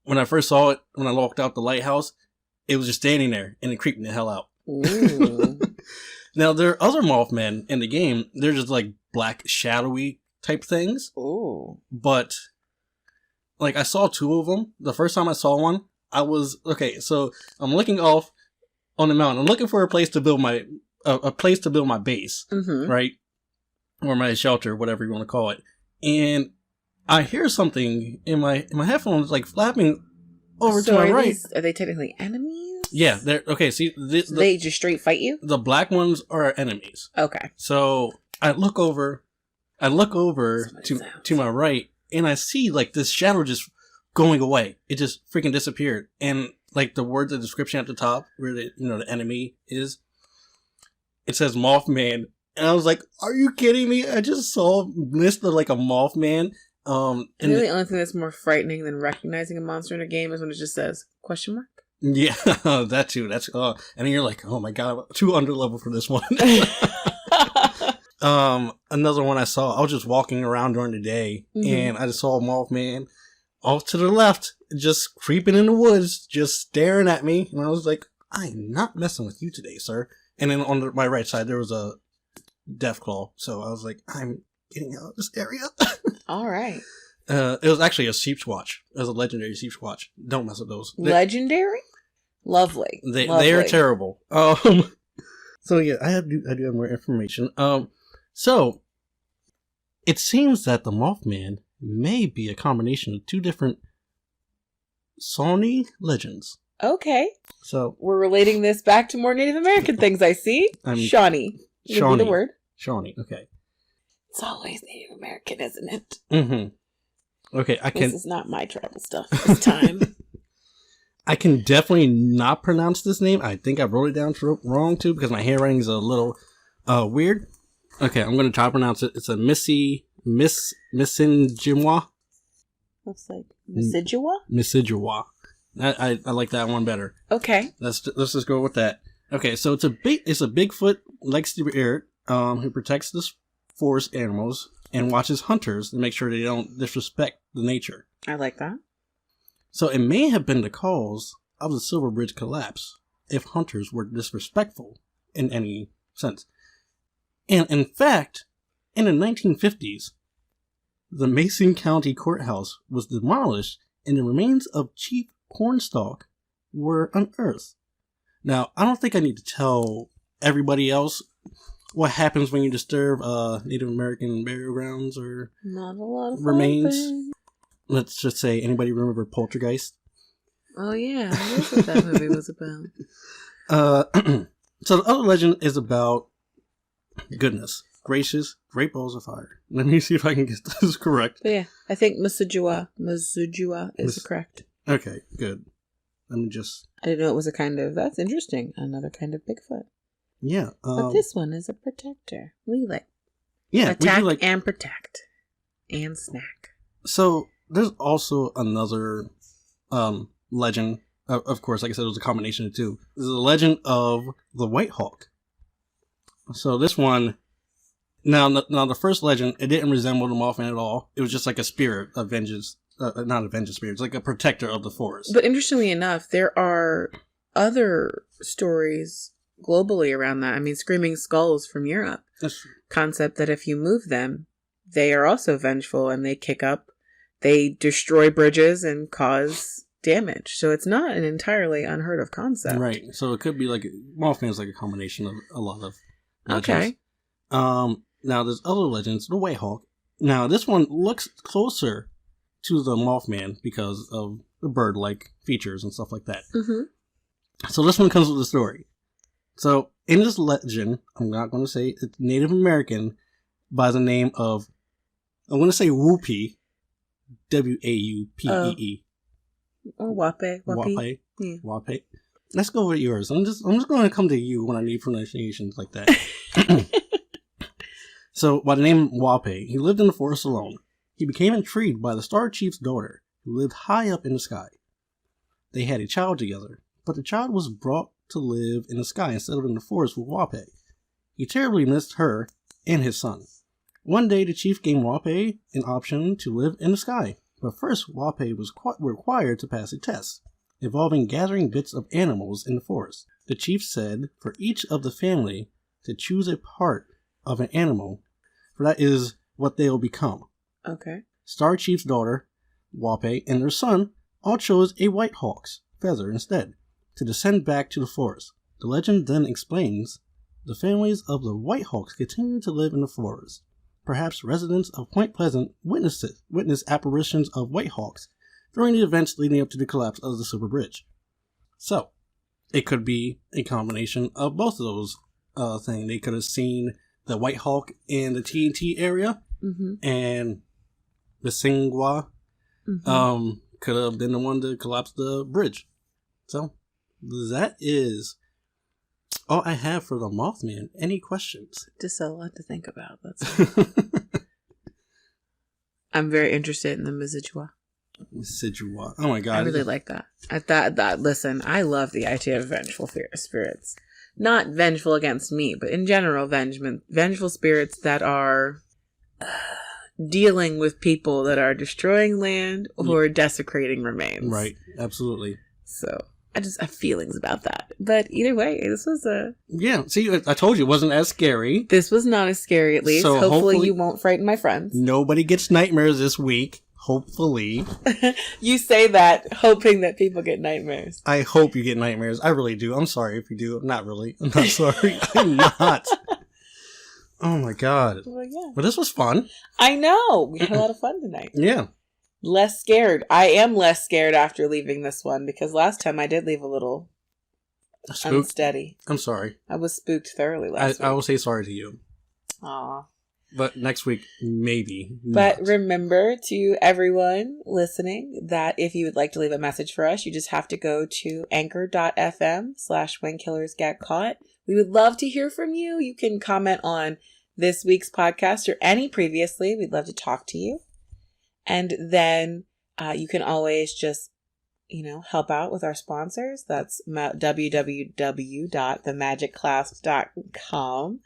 when I first saw it, when I walked out the lighthouse, it was just standing there and it creeped me the hell out. Ooh. Now there are other Mothmen in the game. They're just like black shadowy type things. Ooh. But like I saw two of them. The first time I saw one, I was okay. So I'm looking off on the mountain. I'm looking for a place to build my base, Mm-hmm. right, or my shelter, whatever you want to call it. And I hear something in my headphones, like flapping over to my right. Are they technically enemies? Yeah, they're okay. See, They just straight fight you? The black ones are enemies. Okay. So I look over to my right, and I see like this shadow just going away. It just freaking disappeared. And like the description at the top where the enemy is, it says Mothman. And I was like, are you kidding me? I just missed like a Mothman. I think the only thing that's more frightening than recognizing a monster in a game is when it just says question mark. Yeah, that too. That's and then you're like, oh my god, I'm too underlevel for this one. Another one I saw. I was just walking around during the day, mm-hmm. and I just saw a Mothman off to the left, just creeping in the woods, just staring at me. And I was like, I'm not messing with you today, sir. And then on my right side, there was a Deathclaw. So I was like, I'm getting out of this area. All right. It was actually a sheep's watch. It was a legendary sheep's watch. Don't mess with those. Legendary? Lovely. They are terrible. So yeah, I do have more information. So it seems that the Mothman may be a combination of two different Shawnee legends. Okay. So we're relating this back to more Native American things, I see. Shawnee. Shawnee. The word. Shawnee, okay. It's always Native American, isn't it? Mm-hmm. Okay, This is not my tribal stuff this time. I can definitely not pronounce this name. I think I wrote it down wrong too because my handwriting is a little weird. Okay, I'm going to try to pronounce it. It's a Missinjimwa. Looks like Missidua? Missidua. I like that one better. Okay. Let's just go with that. Okay, so it's a Bigfoot like spirit who protects the forest animals and watches hunters to make sure they don't disrespect the nature. I like that. So it may have been the cause of the Silver Bridge collapse if hunters were disrespectful in any sense. And in fact, in the 1950s, the Mason County Courthouse was demolished and the remains of Chief Cornstalk were unearthed. Now, I don't think I need to tell everybody else what happens when you disturb Native American burial grounds or not a lot of remains. Let's just say, anybody remember Poltergeist? Oh yeah, that's what that movie was about. So the other legend is about goodness gracious, great balls of fire. Let me see if I can get this correct. But yeah, I think Missidua is correct. Okay, good. Let me just... I didn't know it was a kind of... That's interesting. Another kind of Bigfoot. Yeah. But this one is a protector. We like... Yeah. Attack we do and protect. And snack. So, there's also another legend. Of course, like I said, it was a combination of two. There's the legend of the White Hawk. So this one... Now, the first legend, it didn't resemble the Mothman at all. It was just like a spirit of vengeance. Not a vengeance spirit. It's like a protector of the forest. But interestingly enough, there are other stories globally around that. I mean, Screaming Skulls from Europe. That's true. Concept that if you move them, they are also vengeful and they kick up. They destroy bridges and cause damage. So it's not an entirely unheard of concept. Right. So it could be like Mothman's like a combination of a lot of legends. Okay. Now there's other legends. The White Hawk. Now this one looks closer to the Mothman because of the bird-like features and stuff like that. Mm-hmm. So this one comes with a story. So in this legend, I'm not going to say it's Native American by the name of, I'm going to say Whoopee, Waupee. Oh, Wape. Wape. Yeah. Wape. Let's go with yours. I'm just going to come to you when I need pronunciations like that. So, by the name Wape, he lived in the forest alone. He became intrigued by the Star Chief's daughter, who lived high up in the sky. They had a child together, but the child was brought to live in the sky instead of in the forest with Wape. He terribly missed her and his son. One day, the chief gave Wape an option to live in the sky, but first Wape was required to pass a test, involving gathering bits of animals in the forest. The chief said for each of the family to choose a part of an animal, for that is what they'll become. Okay. Star Chief's daughter, Wape, and their son all chose a white hawk's feather instead, to descend back to the forest. The legend then explains the families of the White Hawks continue to live in the forest. Perhaps residents of Point Pleasant witnessed apparitions of White Hawks during the events leading up to the collapse of the Super Bridge. So, it could be a combination of both of those things. They could have seen the White Hawk in the TNT area, and the Singwa could have been the one to collapse the bridge. So, that is all I have for the Mothman. Any questions? Just a lot to think about. That's I'm very interested in the Misidua. Misidua. Oh my god. I really like that. I thought, listen, I love the idea of vengeful spirits. Not vengeful against me, but in general, vengeful spirits that are dealing with people that are destroying land or desecrating remains. Right. Absolutely. So, I just have feelings about that. But either way, this was Yeah, see, I told you it wasn't as scary. This was not as scary, at least. So hopefully you won't frighten my friends. Nobody gets nightmares this week. Hopefully. You say that, hoping that people get nightmares. I hope you get nightmares. I really do. I'm sorry if you do. Not really. I'm not sorry. I'm not. Oh my god. Well, yeah. But this was fun. I know. We had a lot of fun tonight. Yeah. Less scared. I am less scared after leaving this one, because last time I did leave a little unsteady. I'm sorry. I was spooked thoroughly last week. I will say sorry to you. Aw. But next week, maybe But not. remember, to everyone listening, that if you would like to leave a message for us, you just have to go to anchor.fm/whenkillersgetcaught. We would love to hear from you. You can comment on this week's podcast or any previously. We'd love to talk to you. And then you can always just, help out with our sponsors. That's www.themagicclasp.com.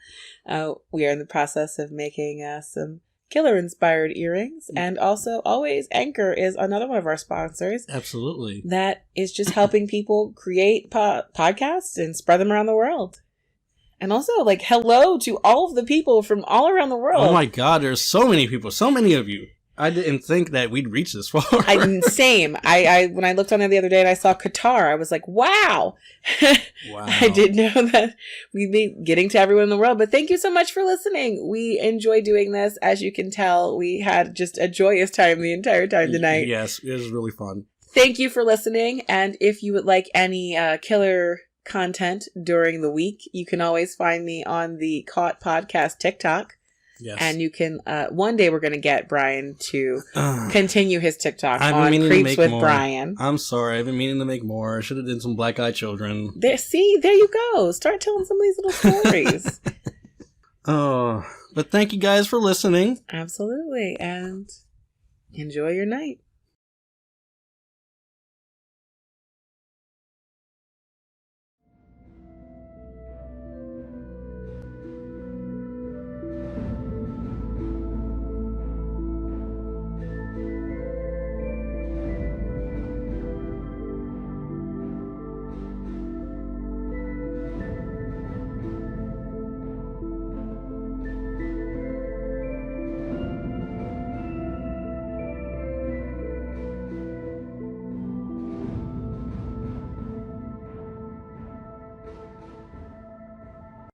We are in the process of making some killer-inspired earrings. And also, always, Anchor is another one of our sponsors. Absolutely. That is just helping people create podcasts and spread them around the world. And also, hello to all of the people from all around the world. Oh my god, there's so many people, so many of you. I didn't think that we'd reach this far. Same. I when I looked on it the other day and I saw Qatar, I was like, wow. Wow. I didn't know that we'd be getting to everyone in the world. But thank you so much for listening. We enjoy doing this. As you can tell, we had just a joyous time the entire time tonight. Yes, it was really fun. Thank you for listening. And if you would like any killer content during the week, you can always find me on the Caught Podcast TikTok. Yes. And you can, one day we're going to get Brian to continue his TikTok on Creeps with Brian. I'm sorry, I've been meaning to make more. I should have done some Black Eyed Children. There you go. Start telling some of these little stories. But thank you guys for listening. Absolutely. And enjoy your night.